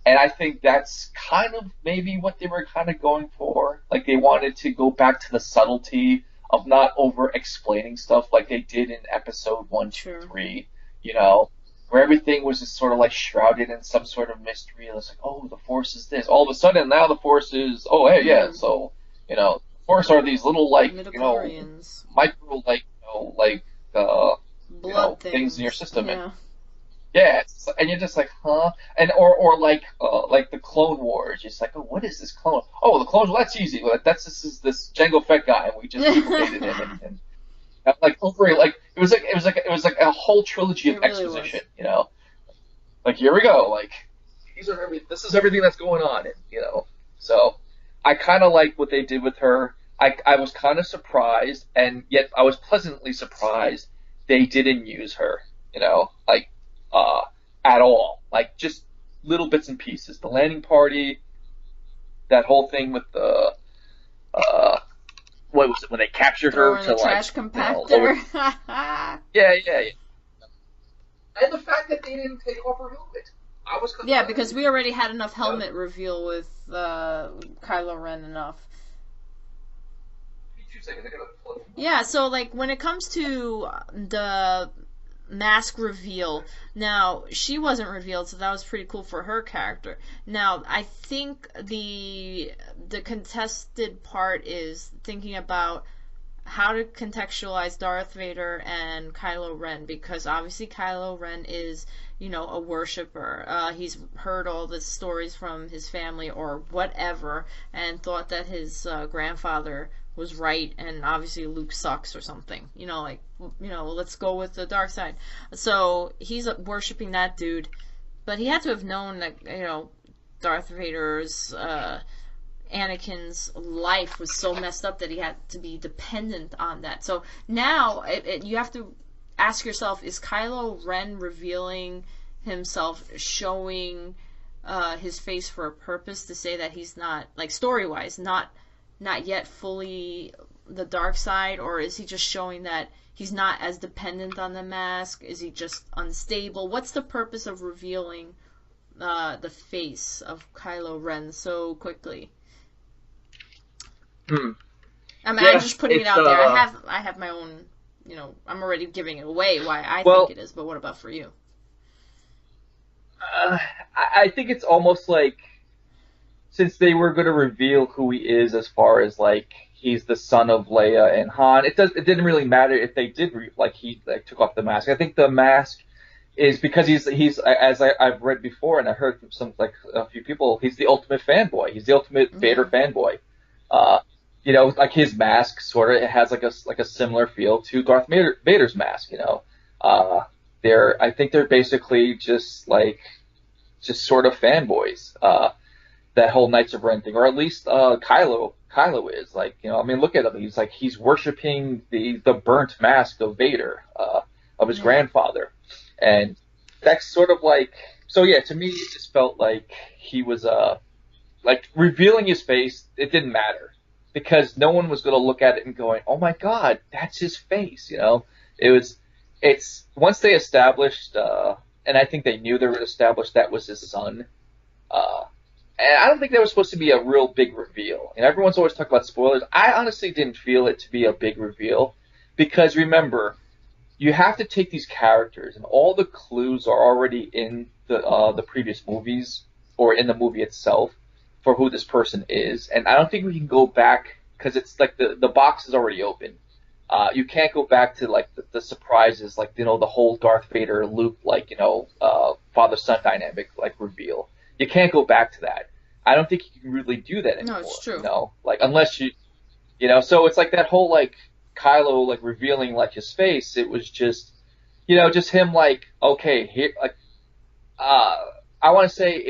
And I think that's kind of maybe what they were kind of going for. Like they wanted to go back to the subtlety of not over explaining stuff like they did in episode one, two, Sure. three, where everything was just sort of like shrouded in some sort of mystery. It was like, oh, the Force is this. All of a sudden, now the Force is, oh, hey, yeah. So, the Force are these little like, Midichlorians. micro like, Blood things in your things. system. Yeah. Yeah, and you're just like, huh? And or like the Clone Wars, just like, oh, what is this clone? Oh, the clones. Well, that's easy. Like this is this Jango Fett guy, and we just duplicated him, and like over like it was like a whole trilogy of It really exposition, was. Like here we go, like this is everything that's going on, and so I kind of like what they did with her. I was kind of surprised, and yet I was pleasantly surprised they didn't use her, like at all. Like just little bits and pieces. The landing party, that whole thing with the what was it when they captured Throw her in to the trash compactor. yeah. And the fact that they didn't take off her helmet. I was Yeah, because we already had enough helmet reveal with Kylo Ren enough. 2 seconds. I gotta plug. Yeah, so like when it comes to the mask reveal, now she wasn't revealed, so that was pretty cool for her character. Now I think the contested part is thinking about how to contextualize Darth Vader and Kylo Ren, because obviously Kylo Ren is, a worshiper. He's heard all the stories from his family or whatever, and thought that his grandfather was right, and obviously Luke sucks or something. Let's go with the dark side. So he's worshiping that dude, but he had to have known that, Darth Vader's Anakin's life was so messed up that he had to be dependent on that. So now you have to ask yourself, is Kylo Ren revealing himself, showing his face for a purpose, to say that he's not, like story-wise, not yet fully the dark side, or is he just showing that he's not as dependent on the mask? Is he just unstable? What's the purpose of revealing the face of Kylo Ren so quickly? Hmm. I mean, I'm just putting it out there. I have my own, I'm already giving it away why I think it is, but what about for you? I think it's almost like, since they were going to reveal who he is as far as like he's the son of Leia and Han, it didn't really matter if they did he took off the mask. I think the mask is because he's as I've read before and I heard from a few people, he's the ultimate fanboy. He's the ultimate Vader fanboy. Like his mask sort of has like a similar feel to Darth Vader's mask. I think they're basically just sort of fanboys. That whole Knights of Ren thing, or at least Kylo is look at him. He's worshiping the burnt mask of Vader, of his grandfather, and that's sort of so yeah. To me, it just felt like he was revealing his face. It didn't matter because no one was going to look at it and going, "Oh my God, that's his face." It's once they established and I think they knew they were established that was his son. Uh, and I don't think that was supposed to be a real big reveal. And everyone's always talking about spoilers. I honestly didn't feel it to be a big reveal because remember, you have to take these characters, and all the clues are already in the previous movies or in the movie itself for who this person is. And I don't think we can go back because it's like the box is already open. You can't go back to like the surprises, like the whole Darth Vader Luke father son dynamic like reveal. You can't go back to that. I don't think you can really do that anymore. No, it's true. Like unless so it's like that whole like Kylo like revealing like his face. It was just just him like okay here like I want to say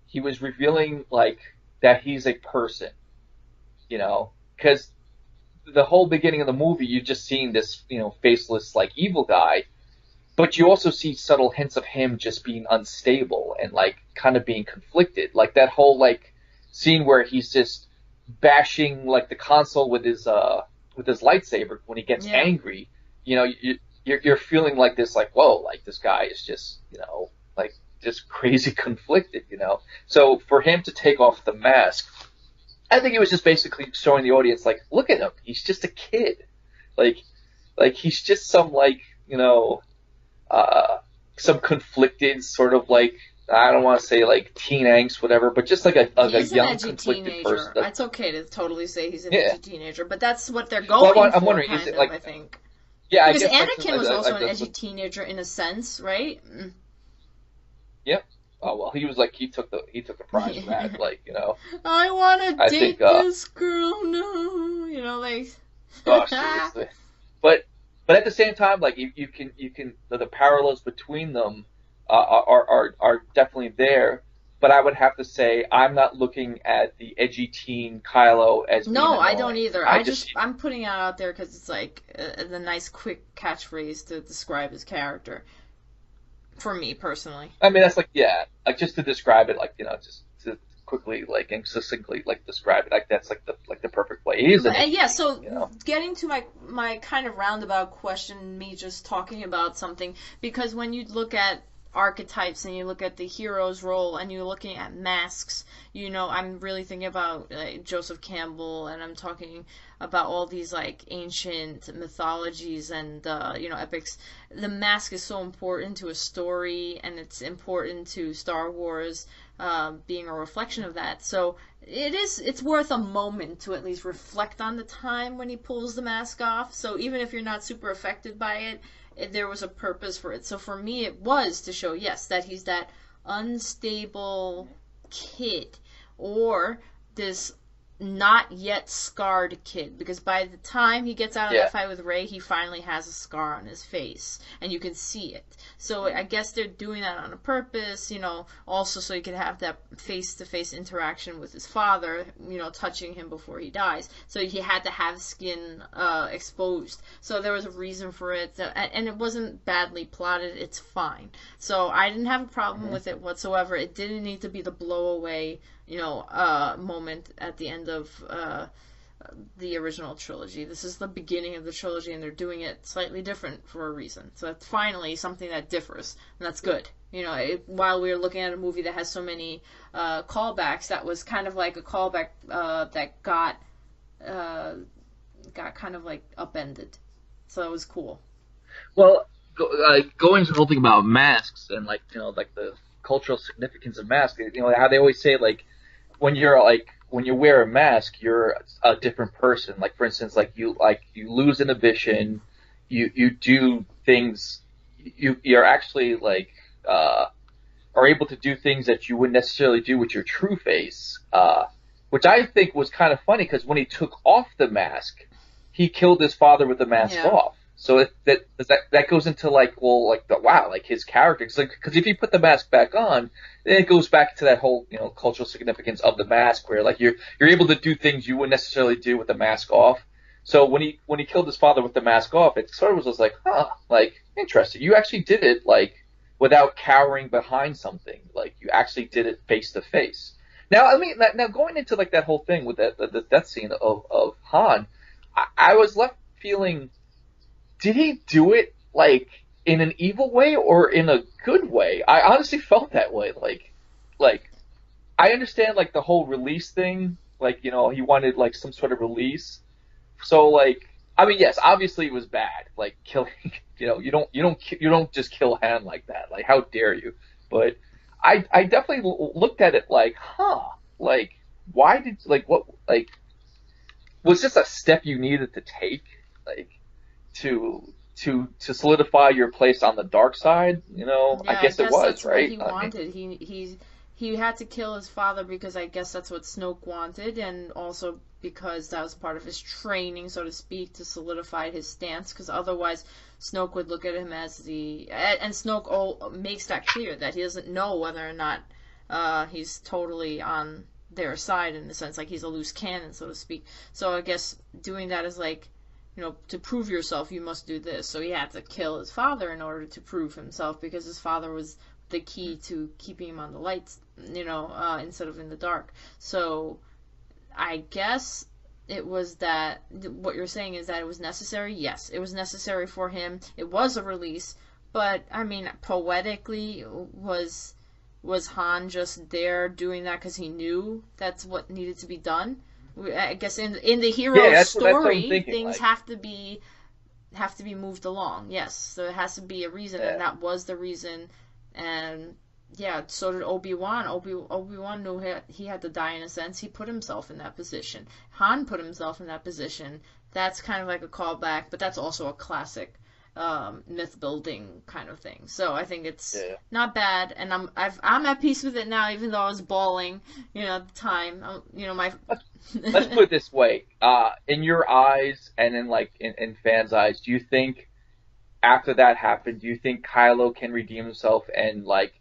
he was revealing like that he's a person, because the whole beginning of the movie, you've just seen this, faceless, like, evil guy, but you also see subtle hints of him just being unstable and, like, kind of being conflicted. Like, that whole, like, scene where he's just bashing, like, the console with his lightsaber when he gets angry, you're feeling like this, like, whoa, like, this guy is just, like, just crazy conflicted, So for him to take off the mask, I think it was just basically showing the audience, like, look at him. He's just a kid. Like he's just some, like, some conflicted sort of, like, I don't want to say, like, teen angst, whatever, but just like a young, conflicted teenager. person. It's okay to totally say he's an edgy teenager, but that's what they're going I'm for, wondering, kind is it of, like, I think. Yeah, because I guess Anakin was also an edgy like, teenager in a sense, right? Yep. Oh well, he took the prize for that. Like, I want to date think, this girl. No, like. Oh, seriously. But at the same time, like you can the parallels between them are definitely there. But I would have to say I'm not looking at the edgy teen Kylo as being annoying. I don't either. I'm putting it out there because it's like the nice quick catchphrase to describe his character. For me personally. I mean, that's like just to describe it, like just to quickly like and succinctly like describe it, like that's like the perfect way. He is getting to my kind of roundabout question, me just talking about something, because when you look at archetypes and you look at the hero's role and you're looking at masks, I'm really thinking about Joseph Campbell, and I'm talking about all these like ancient mythologies and epics. The mask is so important to a story, and it's important to Star Wars being a reflection of that. So it's worth a moment to at least reflect on the time when he pulls the mask off. So even if you're not super affected by it, there was a purpose for it. So for me, it was to show, yes, that he's that unstable kid, or this not yet scarred kid, because by the time he gets out of that fight with Rey, he finally has a scar on his face, and you can see it. So I guess they're doing that on a purpose, also so he could have that face-to-face interaction with his father, touching him before he dies. So he had to have skin exposed. So there was a reason for it, and it wasn't badly plotted. It's fine. So I didn't have a problem with it whatsoever. It didn't need to be the blow away moment at the end of the original trilogy. This is the beginning of the trilogy, and they're doing it slightly different for a reason. So that's finally something that differs, and that's good. While we were looking at a movie that has so many callbacks, that was kind of like a callback that got kind of like upended. So it was cool. Well, going to the whole thing about masks and like like the cultural significance of masks. How they always say like when you wear a mask, you're a different person. Like for instance, you lose inhibition, you do things, you're actually like are able to do things that you wouldn't necessarily do with your true face. Which I think was kind of funny because when he took off the mask, he killed his father with the mask off. So that goes into his character. Because if you put the mask back on, then it goes back to that whole cultural significance of the mask, where like you're able to do things you wouldn't necessarily do with the mask off. So when he killed his father with the mask off, it sort of was just like, like interesting. You actually did it like without cowering behind something. Like you actually did it face to face. Now I mean, now going into like that whole thing with the death scene of Han, I was left feeling. Did he do it like in an evil way or in a good way. I honestly felt that way. Like I understand like the whole release thing. Like he wanted like some sort of release. So like I mean yes, obviously it was bad. Like killing you don't just kill Han like that. Like how dare you? But I definitely looked at it like like why did like what like was this a step you needed to take like to solidify your place on the dark side? I Yeah, I guess it guess was, that's what right? he I mean, wanted. He had to kill his father because I guess that's what Snoke wanted, and also because that was part of his training, so to speak, to solidify his stance. Because otherwise, Snoke would look at him as and Snoke makes that clear that he doesn't know whether or not he's totally on their side in the sense like he's a loose cannon, so to speak. So I guess doing that is like to prove yourself, you must do this. So he had to kill his father in order to prove himself because his father was the key to keeping him on the lights, instead of in the dark. So I guess it was that what you're saying is that it was necessary. Yes, it was necessary for him. It was a release, but I mean, poetically, was Han just there doing that because he knew that's what needed to be done? I guess in the yeah, hero's that's what I'm story, thinking. things Like, have to be moved along. Yes, so it has to be a reason, and yeah, that was the reason. And yeah, so did Obi-Wan. Obi-Wan knew he had to die in a sense. He put himself in that position. Han put himself in that position. That's kind of like a callback, but that's also a classic myth building kind of thing. So I think it's yeah. not bad, and I'm at peace with it now, even though I was bawling, at the time. My Let's put it this way: in your eyes, and in like in fans' eyes, do you think after that happened, do you think Kylo can redeem himself and like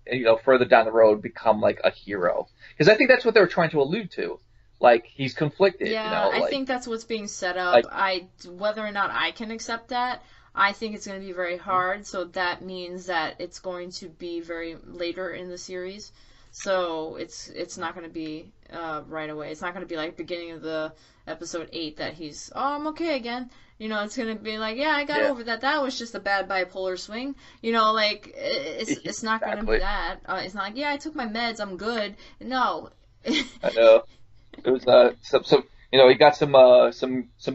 further down the road become like a hero? Because I think that's what they were trying to allude to. Like he's conflicted, Yeah, I like think that's what's being set up. like Whether or not I can accept that, I think it's going to be very hard. So that means that it's going to be very later in the series. So it's not going to be right away. It's not going to be like beginning of the episode 8 that I'm okay again. It's going to be like, yeah, I got yeah, over that. That was just a bad bipolar swing. Like it's not going to be exactly. that. It's not like, yeah, I took my meds, I'm good. No. I know. It was some he got some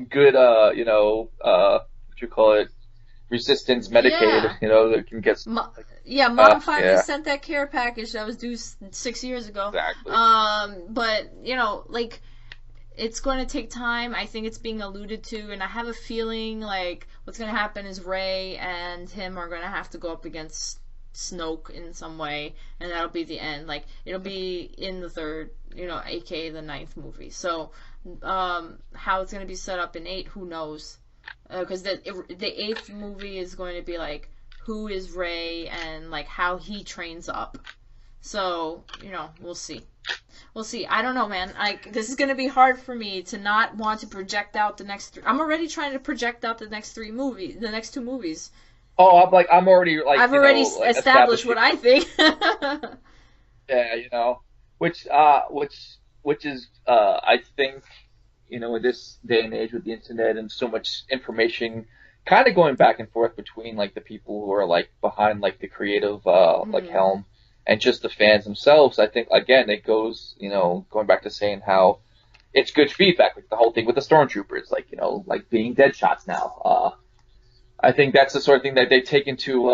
good what you call it, resistance Medicaid, Yeah. that can get Mo- yeah, mom finally yeah, sent that care package that was due 6 years ago. exactly. But like it's going to take time. I think it's being alluded to, and I have a feeling like what's going to happen is Rey and him are going to have to go up against Snoke in some way, and that'll be the end. Like it'll be in the third, aka the ninth movie. So, how it's going to be set up in 8, who knows? Because the eighth movie is going to be like who is Rey and like how he trains up. So we'll see. We'll see. I don't know, man. This is gonna be hard for me to not want to project out the next three. I'm already trying to project out the next two movies. Oh, I'm already like I've already like established what establishing. I think. Yeah, which which is I think in this day and age with the internet and so much information kind of going back and forth between like the people who are like behind like the creative like Hmm. helm and just the fans themselves. I think again it goes going back to saying how it's good feedback, like the whole thing with the stormtroopers, like like being dead shots now. I think that's the sort of thing that they take into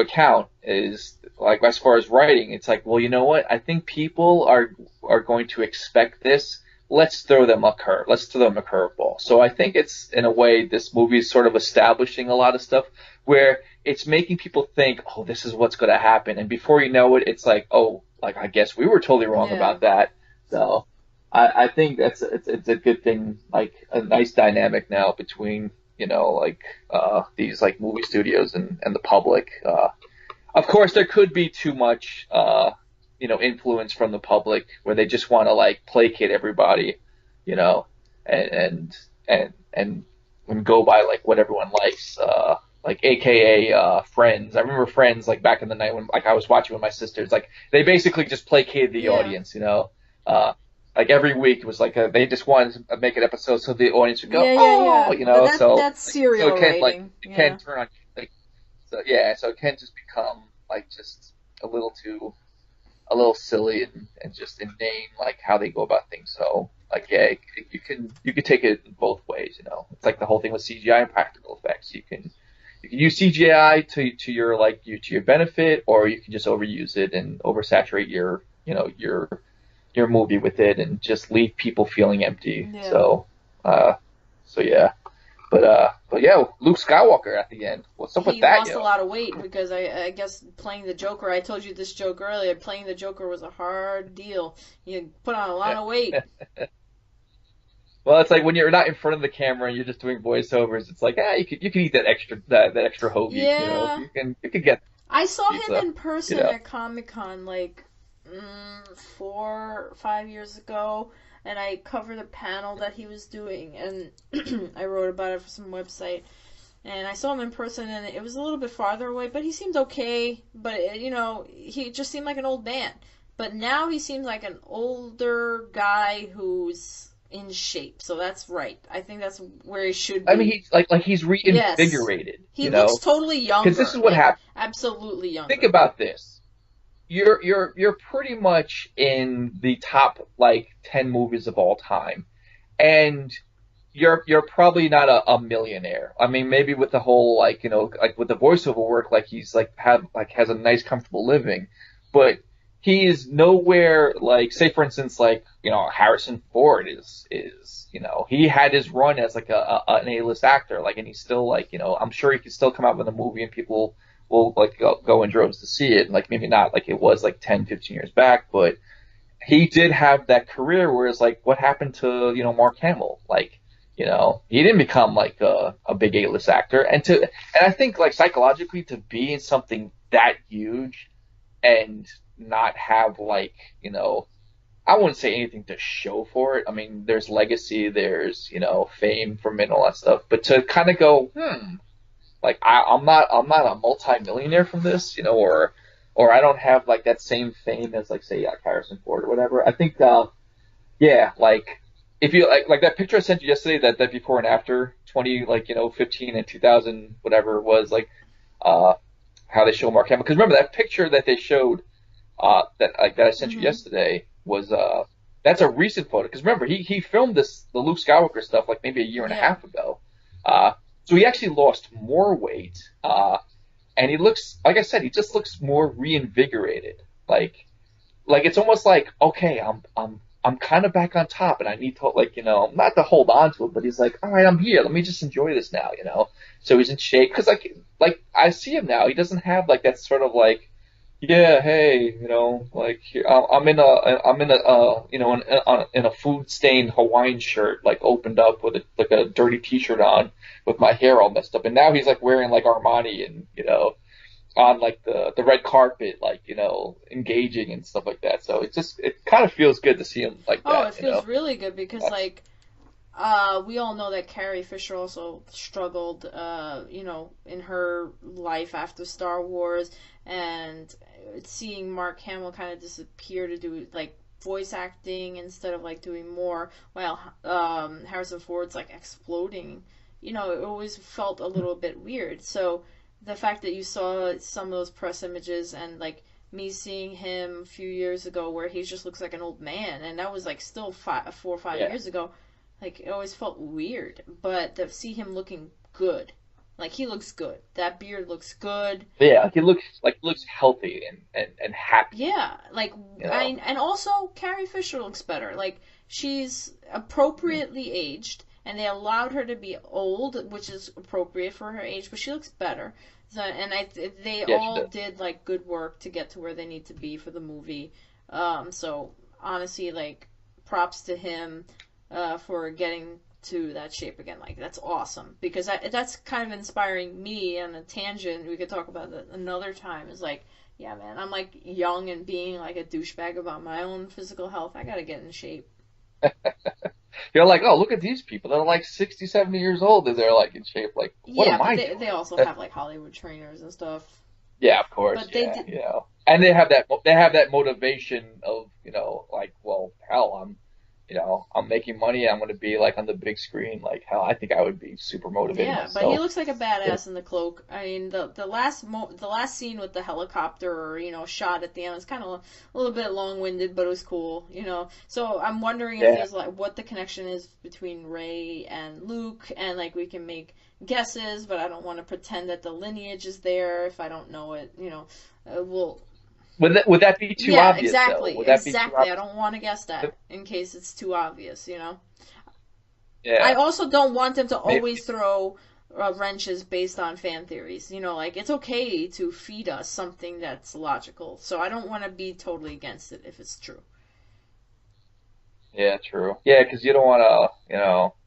account is like as far as writing. It's like, well, you know what? I think people are going to expect this. Let's throw them a curve. Let's throw them a curveball. So I think it's in a way this movie is sort of establishing a lot of stuff where it's making people think, oh, this is what's going to happen, and before you know it, it's like, oh, like I guess we were totally wrong Yeah. about that. So I think it's a good thing, like a nice dynamic now between like these like movie studios and the public. Of course, there could be too much influence from the public where they just want to like placate everybody, you know, and and and go by like what everyone likes. Like AKA Friends. I remember Friends like back in the night when like I was watching with my sisters. Like they basically just placated the Yeah. audience, Uh, like every week it was like they just wanted to make an episode so the audience would go, Yeah. Yeah. oh, Yeah. But so that's so serial it can like writing. it can Yeah. turn on. Like, So yeah, so it can just become like just a little too a little silly and just inane like how they go about things. So like yeah, you can take it both ways. You know, it's like the whole thing with CGI and practical effects. You can use CGI to your to your benefit, or you can just overuse it and oversaturate your your movie with it and just leave people feeling empty. Yeah. So uh so yeah. But yeah, Luke Skywalker at the end. What's up with He that, lost a lot of weight because I guess playing the Joker, I told you this joke earlier, playing the Joker was a hard deal. You put on a lot of weight. Well, it's like when you're not in front of the camera and you're just doing voiceovers. It's like you could eat that extra hoagie. You know, Yeah. you can get I saw him pizza. in You person know, at Comic Con like 4 or 5 years ago, and I covered a panel that he was doing, and I wrote about it for some website. And I saw him in person, and it was a little bit farther away, but he seemed okay. But he just seemed like an old man. But now he seems like an older guy who's in shape. So that's right. I think that's where he should I mean, be. he's he's Yes, reinvigorated. he You looks know, totally because this younger, is what like happens. absolutely Think younger. about this. You're pretty much in the top 10 movies of all time, and you're probably not a millionaire. I mean, maybe with the whole with the voiceover work, he's has a nice comfortable living, but he is nowhere say for instance Harrison Ford is he had his run as an A-list actor and he's still I'm sure he could still come out with a movie and people will go in droves to see it, maybe not like it was 10 15 years back, but he did have that career where it's what happened to Mark Hamill. He didn't become a big A-list actor, and I think psychologically to be in something that huge and not have I wouldn't say anything to show for it. I mean, there's legacy, there's fame from it and all that stuff, but to kind of go I'm not a multi-millionaire from this, or I don't have that same fame as say Harrison Ford or whatever. I think yeah, if you that picture I sent you yesterday, that before and after 15 and 2000 whatever was uh how they show Mark Hamill, because remember that picture that they showed that I sent you Hmm. yesterday was that's a recent photo, because remember he filmed the Luke Skywalker stuff maybe a year and a Yeah. half ago. Uh so he actually lost more weight, and he looks, like I said, he just looks more reinvigorated. It's almost okay, I'm kind of back on top, and I need to not to hold on to it, but he's all right, I'm here. Let me just enjoy this now. So he's in shape because I see him now. He doesn't have that sort of yeah, hey, here, I'm in a in a food stained Hawaiian shirt opened up with a dirty T-shirt on with my hair all messed up, and now he's wearing Armani and on the red carpet, engaging and stuff like that. So it kind of feels good to see him like Oh, it that. feels really good because we all know that Carrie Fisher also struggled, in her life after Star Wars, and seeing Mark Hamill kind of disappear to do voice acting instead of doing more, while Harrison Ford's exploding. It always felt a little bit weird. So the fact that you saw some of those press images and me seeing him a few years ago where he just looks like an old man, and that was still 4 or 5 years Yeah, ago, it always felt weird. But to see him looking good, he looks good. That beard looks good. yeah, he looks healthy and happy. Yeah, You know, and also Carrie Fisher looks better. She's appropriately aged, and they allowed her to be old, which is appropriate for her age, but she looks better. So, and they yeah, she all does. did good work to get to where they need to be for the movie. So honestly, props to him for getting to that shape again. That's awesome because that's kind of inspiring me on a tangent. We could talk about that another time. Is yeah, man, I'm young and being a douchebag about my own physical health. I gotta get in shape. You're oh, look at these people. They're 60, 70 years old, and they're in shape. What Yeah, am but I they doing? also have Hollywood trainers and stuff. Yeah, of course, But they yeah, did. and they have that motivation of well, hell, I'm making money and I'm going to be like on the big screen. Like, hell, I think I would be super motivated Yeah, but he myself. looks like a Yeah, badass in the cloak. I mean, the last scene with the helicopter, or shot at the end was kind of a little bit long winded, but it was cool. So I'm wondering if yeah, there's like what the connection is between Rey and Luke, and like we can make guesses, but I don't want to pretend that the lineage is there if I don't know it. We'll would that be too Yeah, obvious though? exactly, Would that be too exactly. I obvious? don't want to guess that in case it's too obvious. I Yeah, also don't want them to maybe. always throw wrenches based on fan theories. Like it's okay to feed us something that's logical. So I don't want to be totally against it if it's true. Yeah, true. Yeah, because you don't want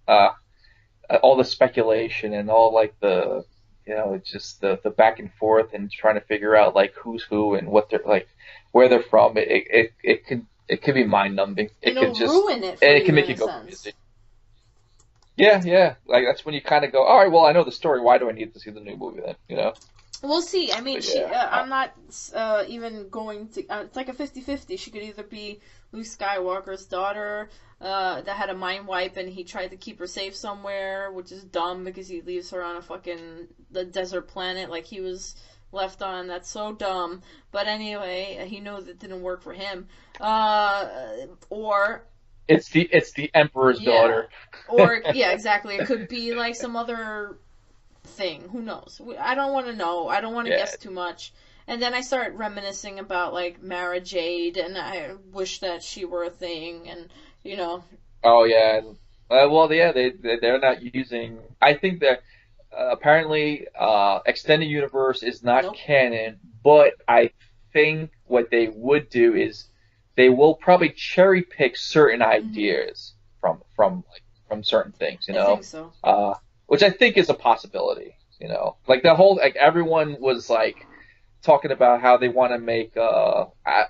to, all the speculation and all like it's just the back and forth and trying to figure out like who's who and what they're like, where they're from. It can be mind numbing. And It could it'll just ruin it and for it can you make in you a go sense. crazy. Yeah, yeah. Like that's when you kind of go, all right, well, I know the story. Why do I need to see the new movie then? We'll see. I mean, But yeah, I'm not even going to. It's like a 50-50. She could either be Luke Skywalker's daughter that had a mind wipe and he tried to keep her safe somewhere, which is dumb because he leaves her on a fucking the desert planet like he was left on. That's so dumb. But anyway, he knows it didn't work for him. Or it's the Emperor's yeah, daughter. or yeah, exactly. It could be like some other thing. Who knows? I don't want to know. I don't want to Yeah. guess too much. And then I start reminiscing about like Mara Jade, and I wish that she were a thing. And you know, Oh yeah. Well, yeah, they're not using. I think that apparently extended universe is not nope. canon, but I think what they would do is they will probably cherry pick certain Hmm. ideas from certain things, I think so. uh, which I think is a possibility. Like the whole like everyone was like talking about how they want to make I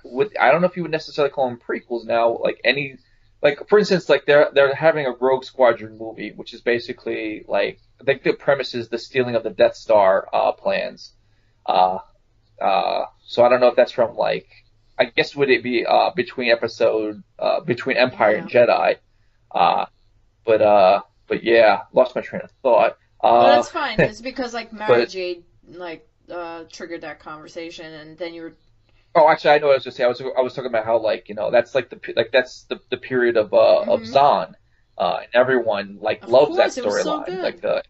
don't know if you would necessarily call them prequels now, like any like for instance like they're having a Rogue Squadron movie, which is basically like I think the premise is the stealing of the Death Star plans. Uh, so I don't know if that's from like I guess would it be between Empire and Yeah, Jedi. Uh, but yeah, lost my train of thought. but that's fine. It's because like Mara But Jade like triggered that conversation, and then you were Oh, actually, I know what I was just saying. I was talking about how like that's like that's the period of hmm Zahn, and everyone like of loves that course it was so storyline. good. Like the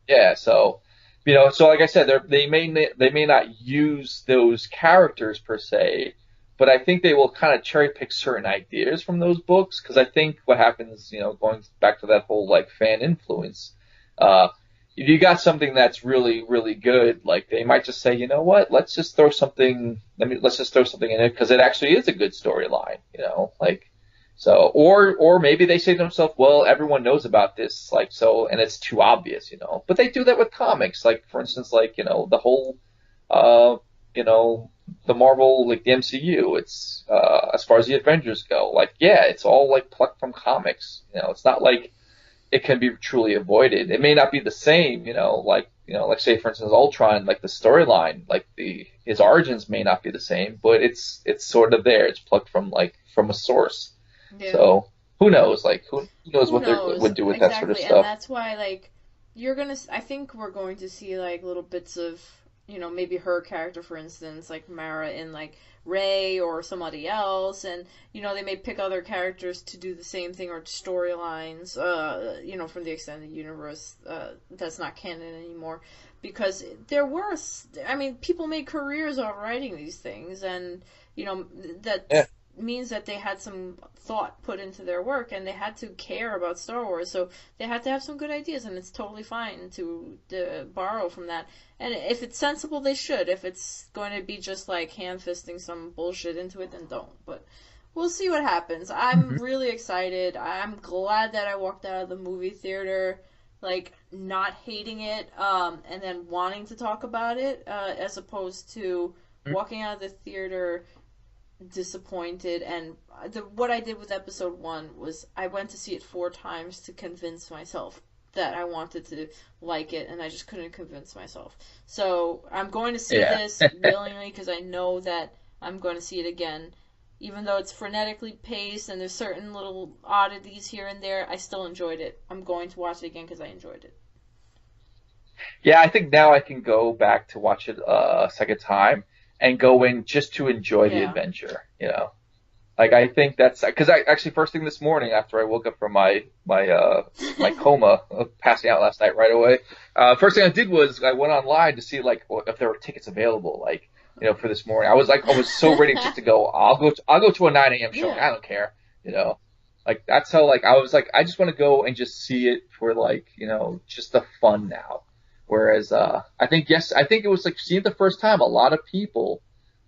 yeah, so like I said, they may not use those characters per se, but I think they will kind of cherry pick certain ideas from those books because I think what happens, going back to that whole like fan influence, uh, if you got something that's really really good, like they might just say, you know what, let's just throw something in it because it actually is a good storyline, like. So, or maybe they say to themselves, well, everyone knows about this, like so, and it's too obvious. But they do that with comics, like for instance, like the whole, uh, you know, the Marvel, like the MCU. It's as far as the Avengers go, like yeah, it's all like plucked from comics. It's not like it can be truly avoided. It may not be the same, like say for instance Ultron, like the storyline, like the his origins may not be the same, but it's sort of there. It's plucked from a source. Yeah. So who knows? Like who knows Who what they knows would do with that sort of exactly, and stuff? that's why like I think we're going to see like little bits of maybe her character, for instance, like Mara in like Ray or somebody else, and they may pick other characters to do the same thing, or storylines from the extended universe that's not canon anymore, because there were I mean, people made careers out of writing these things, and that Yeah. means that they had some thought put into their work, and they had to care about Star Wars, so they had to have some good ideas, and it's totally fine to borrow from that. And if it's sensible, they should. If it's going to be just like hand fisting some bullshit into it, then don't. But we'll see what happens. I'm Hmm. really excited. I'm glad that I walked out of the movie theater like not hating it, and then wanting to talk about it, as opposed to walking out of the theater disappointed. And what I did with episode one was I went to see it 4 times to convince myself that I wanted to like it, and I just couldn't convince myself. So I'm going to see Yeah. this willingly because I know that I'm going to see it again. Even though it's frenetically paced and there's certain little oddities here and there, I still enjoyed it. I'm going to watch it again because I enjoyed it. Yeah, I think now I can go back to watch it a second time and go in just to enjoy the Yeah. adventure, you know. Like I think that's because I actually first thing this morning after I woke up from my coma, passing out last night right away. First thing I did was I went online to see like if there were tickets available, like for this morning. I was so ready just to go. I'll go to a 9 a.m. showing. Yeah. I don't care, you know. Like that's how like I was like I just want to go and just see it for like just the fun now. Whereas I think it was like seeing it the first time. A lot of people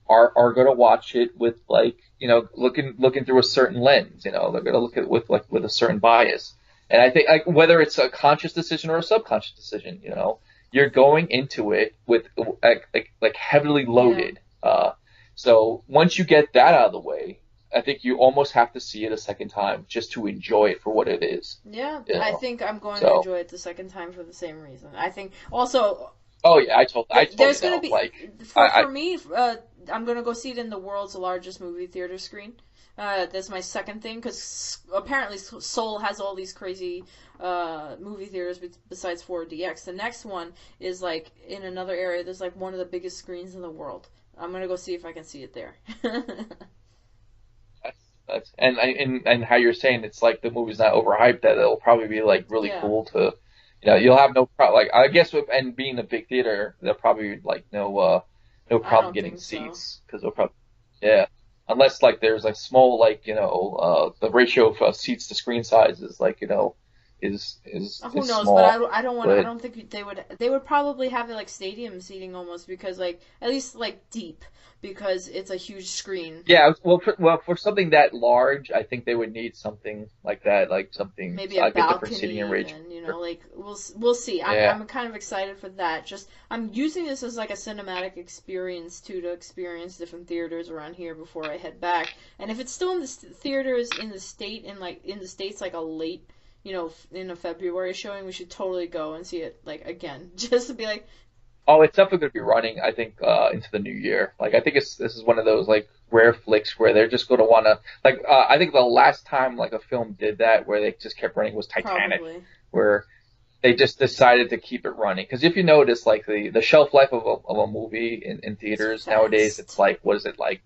are going to watch it with like looking through a certain lens. They're going to look at it with a certain bias. And I think like whether it's a conscious decision or a subconscious decision, you're going into it with like heavily Yeah. loaded. So once you get that out of the way, I think you almost have to see it a second time just to enjoy it for what it is. Yeah, You I know. think I'm going to So enjoy it the second time for the same reason. I think also oh yeah, I totally there's going to know. be Like for I me. I'm going to go see it in the world's largest movie theater screen. That's my second thing because apparently Seoul has all these crazy movie theaters besides 4DX. The next one is like in another area. There's like one of the biggest screens in the world. I'm gonna go see if I can see it there. that's and how you're saying it's like the movie's not overhyped that it'll probably be like really Yeah, cool to you'll have no problem like I guess with and being a big theater there'll probably like no I problem don't getting think so. seats because they'll probably yeah unless like there's like small like the ratio of seats to screen size is like Who is knows? But small I don't want. I but don't think they would probably have it like stadium seating almost because like at least like deep because it's a huge screen. yeah for something that large I think they would need something like that like something Maybe a like a different seating balcony arrangement. even, like we'll see. I'm Yeah. I'm kind of excited for that. Just I'm using this as like a cinematic experience too to experience different theaters around here before I head back. And if it's still in the theaters in the state in the states like a late, in a February showing, we should totally go and see it like again, just to be like, Oh, it's definitely going to be running, I think, into the new year. Like, I think this is one of those like rare flicks where they're just going to want to like. I think the last time like a film did that where they just kept running was Titanic, probably where they just decided to keep it running. Because if you notice, like the shelf life of a movie in it's theaters nowadays, it's fast. like what is it like?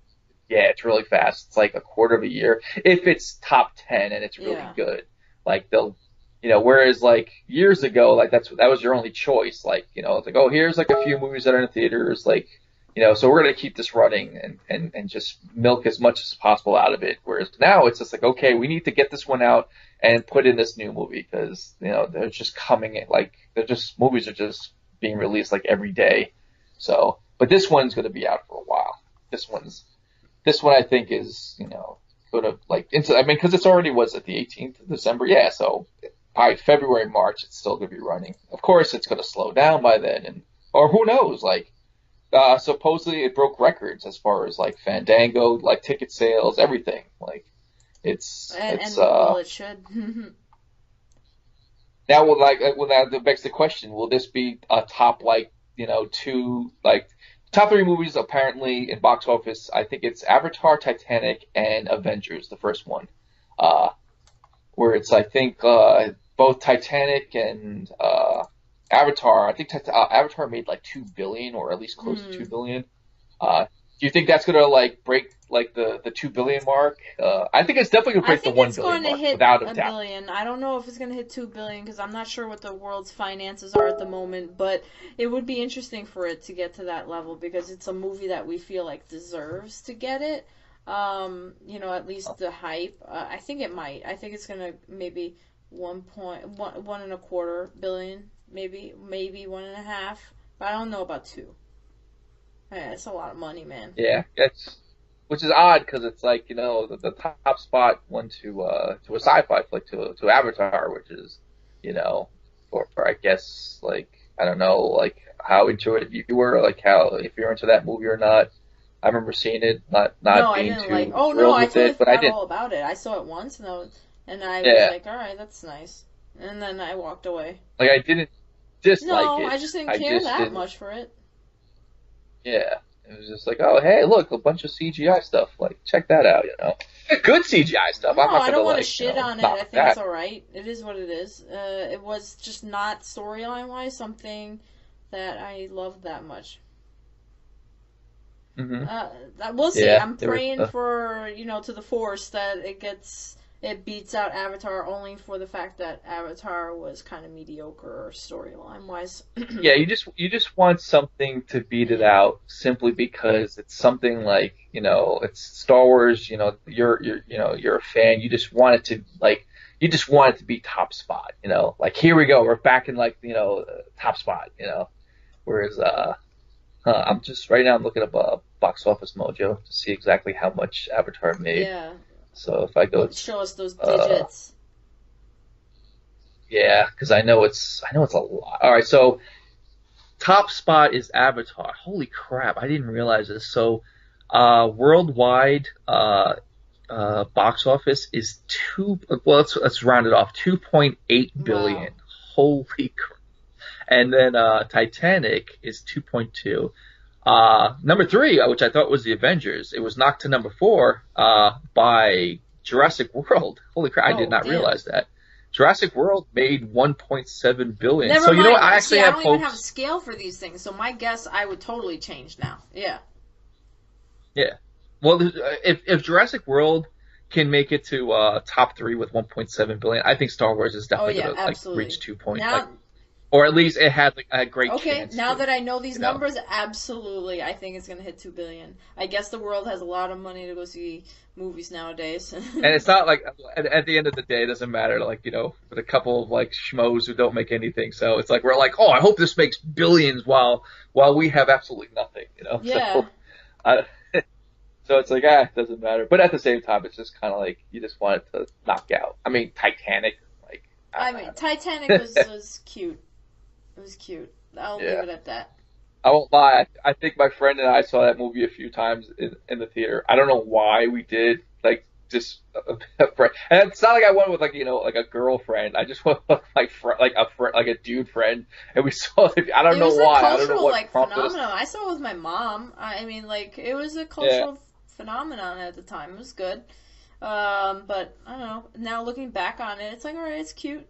Yeah, it's really fast. It's like a quarter of a year if it's top 10 and it's really Yeah. good. Like they'll whereas like years ago, like that was your only choice. Like, it's like, oh, here's like a few movies that are in theaters, like, so we're gonna keep this running and just milk as much as possible out of it. Whereas now it's just like, okay, we need to get this one out and put in this new movie because they're just coming in like they're just movies are just being released like every day. So, but this one's gonna be out for a while. This one I think is sort of like into I mean because it's already was at the 18th of December, yeah. So by February, March, it's still going to be running. Of course, it's going to slow down by then, and or who knows? Like, supposedly it broke records as far as like Fandango, like ticket sales, everything. Like, it's And well, it should. now will like well now that begs the question: will this be a top like two like top three movies apparently in box office? I think it's Avatar, Titanic, and Avengers, the first one. Uh, where it's I think both Titanic and Avatar. I think Avatar made like 2 billion or at least close to Hmm. 2 billion. Do you think that's gonna like break like the 2 billion mark? I think it's definitely gonna I break the think one it's billion going to mark hit without a a doubt. billion. I don't know if it's going to hit 2 billion because I'm not sure what the world's finances are at the moment, but it would be interesting for it to get to that level because it's a movie that we feel like deserves to get it. At least the hype. I think it might. I think it's going to maybe 1.1 and a quarter billion, maybe 1.5. But I don't know about two. Yeah, it's a lot of money, man. Yeah, it's which is odd because it's like the top spot went to a sci-fi flick to Avatar, which is you know for I guess like I don't know like how into it you were like how if you're into that movie or not. I remember seeing it, No, not I being didn't like. too Oh no, thrilled I with totally it, but I forgot didn't. all about it. I saw it once, and I was Yeah, like, all right, that's nice. And then I walked away. I didn't dislike No, it. I just didn't I care just that didn't. much for it. Yeah. It was just like, oh, hey, look, a bunch of CGI stuff. Like, check that out, Good CGI stuff. No, I'm not I gonna don't want to like, shit on it. I knock think it's that. alright. It is what it is. It was just not storyline wise something that I loved that much. Hmm. Uh, we'll see. Yeah, I'm there was. praying for, to the force that it beats out Avatar only for the fact that Avatar was kind of mediocre storyline wise. Yeah, you just want something to beat it Yeah. out simply because it's something like, it's Star Wars, you're a fan, you just want it to be top spot, Like here we go, we're back in like, top spot, Whereas I'm just right now I'm looking up Box Office Mojo to see exactly how much Avatar made. Yeah. So if I go Show us those uh digits. yeah, because I know it's a lot. All right, so top spot is Avatar. Holy crap, I didn't realize this. So, worldwide, box office is well, let's round it off, 2.8 Wow. billion. Holy crap. And then, Titanic is 2.2. Number three, which I thought was the Avengers, it was knocked to number four, by Jurassic World. Holy crap, I did Oh, not damn. realize that. Jurassic World made 1.7 billion. Never So you know what? I mind. See, actually I have don't even have a hopes. scale for these things, so my guess I would totally change now. Yeah. Yeah. Well, if Jurassic World can make it to top three with 1.7 billion, I think Star Wars is Oh definitely yeah, gonna like reach absolutely. 2 point like, Now, or at least it had like a great okay, chance now to, that I know these you know. numbers, absolutely, I think it's gonna hit 2 billion. I guess the world has a lot of money to go see movies nowadays. And it's not like at the end of the day, it doesn't matter. Like with a couple of like schmoes who don't make anything. So it's like we're like, oh, I hope this makes billions while we have absolutely nothing. Yeah. So I, so it's like it doesn't matter. But at the same time, it's just kind of like you just want it to knock out. I mean, Titanic, like I I mean, don't Titanic know. was cute. It was cute. I'll leave Yeah. it at that. I won't lie. I think my friend and I saw that movie a few times in the theater. I don't know why we did. Like, just a friend. And it's not like I went with like like a girlfriend. I just went with like like a friend, like a dude friend, and we saw it. I don't It know was a why. I don't know cultural what like prompted us. phenomenon. I saw it with my mom. I mean, like it was a Yeah. cultural phenomenon at the time. It was good. But I don't know. Now looking back on it, it's like all right, it's cute.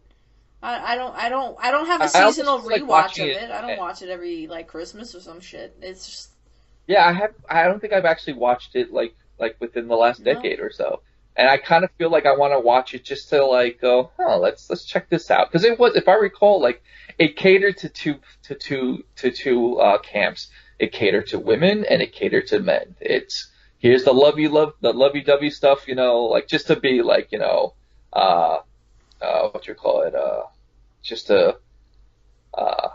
I don't have a I also seasonal feel like rewatch watching of it. it. I don't watch it every like Christmas or some shit. It's just Yeah, I have. I don't think I've actually watched it like within the last no. decade or so. And I kind of feel like I want to watch it just to like go, oh, let's check this out because it was, if I recall, like it catered to two camps. It catered to women and it catered to men. It's here's the lovey dovey stuff, like just to be like, uh, what you call it, just to uh,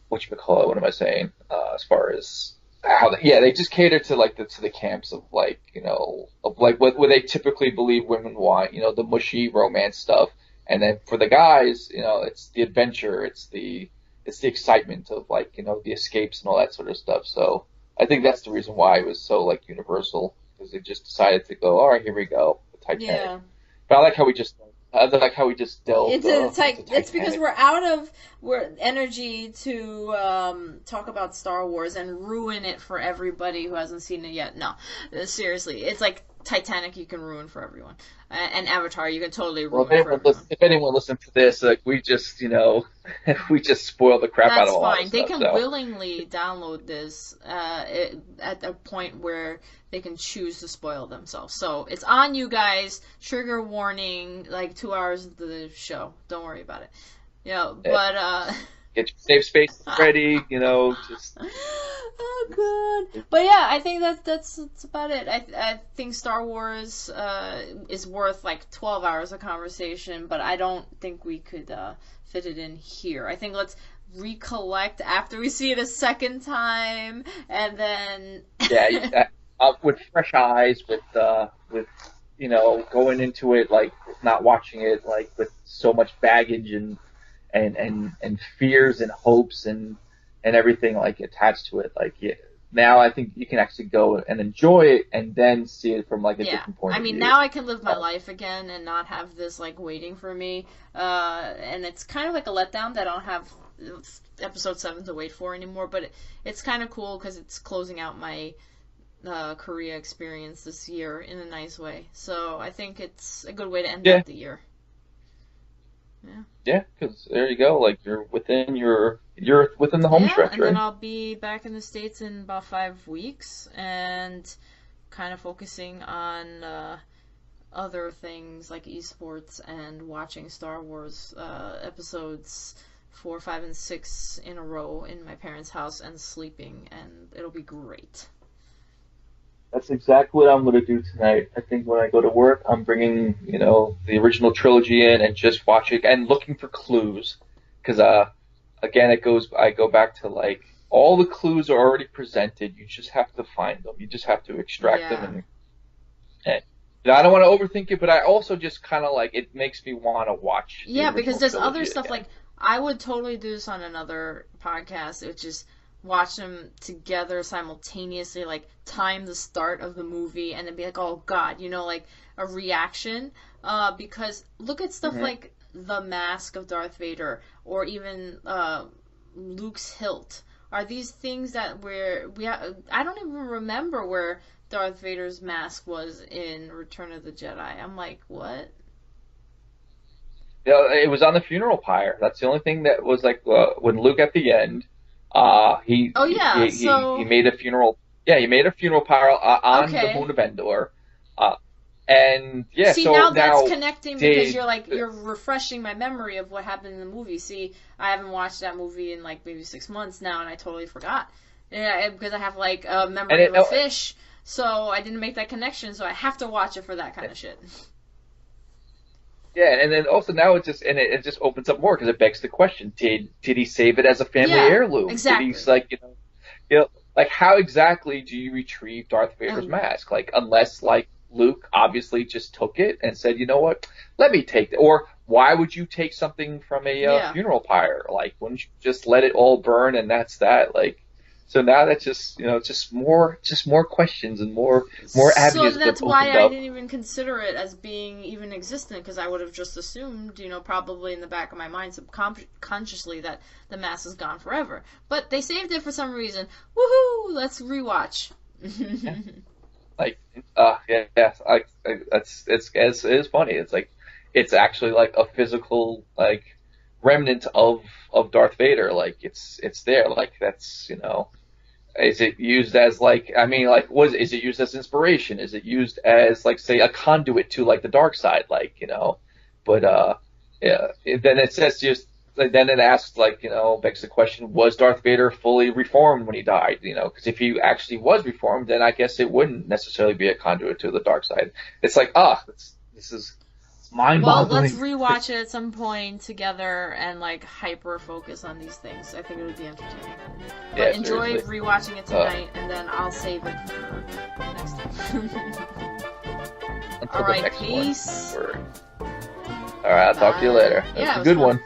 what you call it. What am I saying? As far as yeah, they just cater to like to the camps of like of like what they typically believe women want, the mushy romance stuff, and then for the guys, it's the adventure, it's the excitement of like the escapes and all that sort of stuff. So I think that's the reason why it was so like universal because they just decided to go, all right, here we go, the Titanic. Yeah. But I like how we just delved It's into like it's because Titanic. we're energy to talk about Star Wars and ruin it for everybody who hasn't seen it yet. No, seriously, it's like Titanic you can ruin for everyone, and Avatar you can totally Well, if ruin for anyone everyone. if anyone listened to this, like we just, we just spoiled the crap out That's of a lot of fine. They stuff. can So willingly download this at a point where they can choose to spoil themselves. So it's on you guys. Trigger warning, like 2 hours into the show. Don't worry about it. yeah, But get your safe space ready. Just oh god. But yeah, I think that's about it. I think Star Wars is worth like 12 hours of conversation, but I don't think we could fit it in here. I think let's recollect after we see it a second time, and then yeah, with fresh eyes, with going into it like not watching it like with so much baggage and fears and hopes and everything like attached to it. Like yeah, now I think you can actually go and enjoy it and then see it from like a yeah. different point I of mean, view. now I can live my Um, life again and not have this like waiting for me. And it's kind of like a letdown that I don't have episode 7 to wait for anymore, but it's kind of cool because it's closing out my Korea experience this year in a nice way. So I think it's a good way to end Yeah, out the year. Yeah. yeah, because there you go. Like you're within the home Yeah, stretch, and then right? I'll be back in the States in about 5 weeks and kind of focusing on other things like esports and watching Star Wars episodes 4, 5, and 6 in a row in my parents' house and sleeping, and it'll be great. That's exactly what I'm going to do tonight. I think when I go to work, I'm bringing, the original trilogy in and just watching and looking for clues. Because, again, I go back to like, all the clues are already presented. You just have to find them. You just have to extract them. Yeah. And I don't want to overthink it, but I also just kind of like, it makes me want to watch the Yeah, because original there's other trilogy stuff again. like I would totally do this on another podcast, which is watch them together simultaneously, like time the start of the movie and then be like, oh god, like a reaction. Because look at stuff Hmm. like the mask of Darth Vader or even Luke's hilt. Are these things that I don't even remember where Darth Vader's mask was in Return of the Jedi. I'm like, what? Yeah, it was on the funeral pyre. That's the only thing that was like when Luke at the end, Oh yeah, he so made a funeral. Yeah, he made a funeral pyre on the okay. Moon of Endor, and yeah. See, So now that's now connecting because did you're refreshing my memory of what happened in the movie. See, I haven't watched that movie in like maybe 6 months now, and I totally forgot. Yeah, because I have like a and memory of it a fish, so I didn't make that connection. So I have to watch it for that kind of shit. yeah, and then also now it just opens up more because it begs the question: did he save it as a family Yeah, heirloom? Did he exactly. like like how exactly do you retrieve Darth Vader's And mask? Like unless like Luke obviously just took it and said, you know what, let me take it. Or why would you take something from a yeah. funeral pyre? Like wouldn't you just let it all burn and that's that? Like so now that's just just more questions and more So avenues that have that's why opened I up. didn't even consider it as being even existent because I would have just assumed, probably in the back of my mind subconsciously that the mask is gone forever. But they saved it for some reason. Woohoo! Let's rewatch. Like, yeah, yeah, it is funny. It's like, it's actually like a physical like remnant of Darth Vader. Like, it's there. Like, that's is it used as like, I mean, like, is it used as inspiration? Is it used as like, say, a conduit to like the dark side? Like, but yeah. Then it says just. Like, then it asks, like, begs the question: was Darth Vader fully reformed when he died? Because if he actually was reformed, then I guess it wouldn't necessarily be a conduit to the dark side. It's like, this is Well, let's mind-boggling. rewatch it at some point together and like hyper focus on these things. I think it would be entertaining. But Yeah, enjoy seriously. rewatching it Uh, tonight, and then I'll save it for next time. All until the right, next one. peace. All right, I'll talk to you Bye. later. Yeah, That's it a was good fun. one.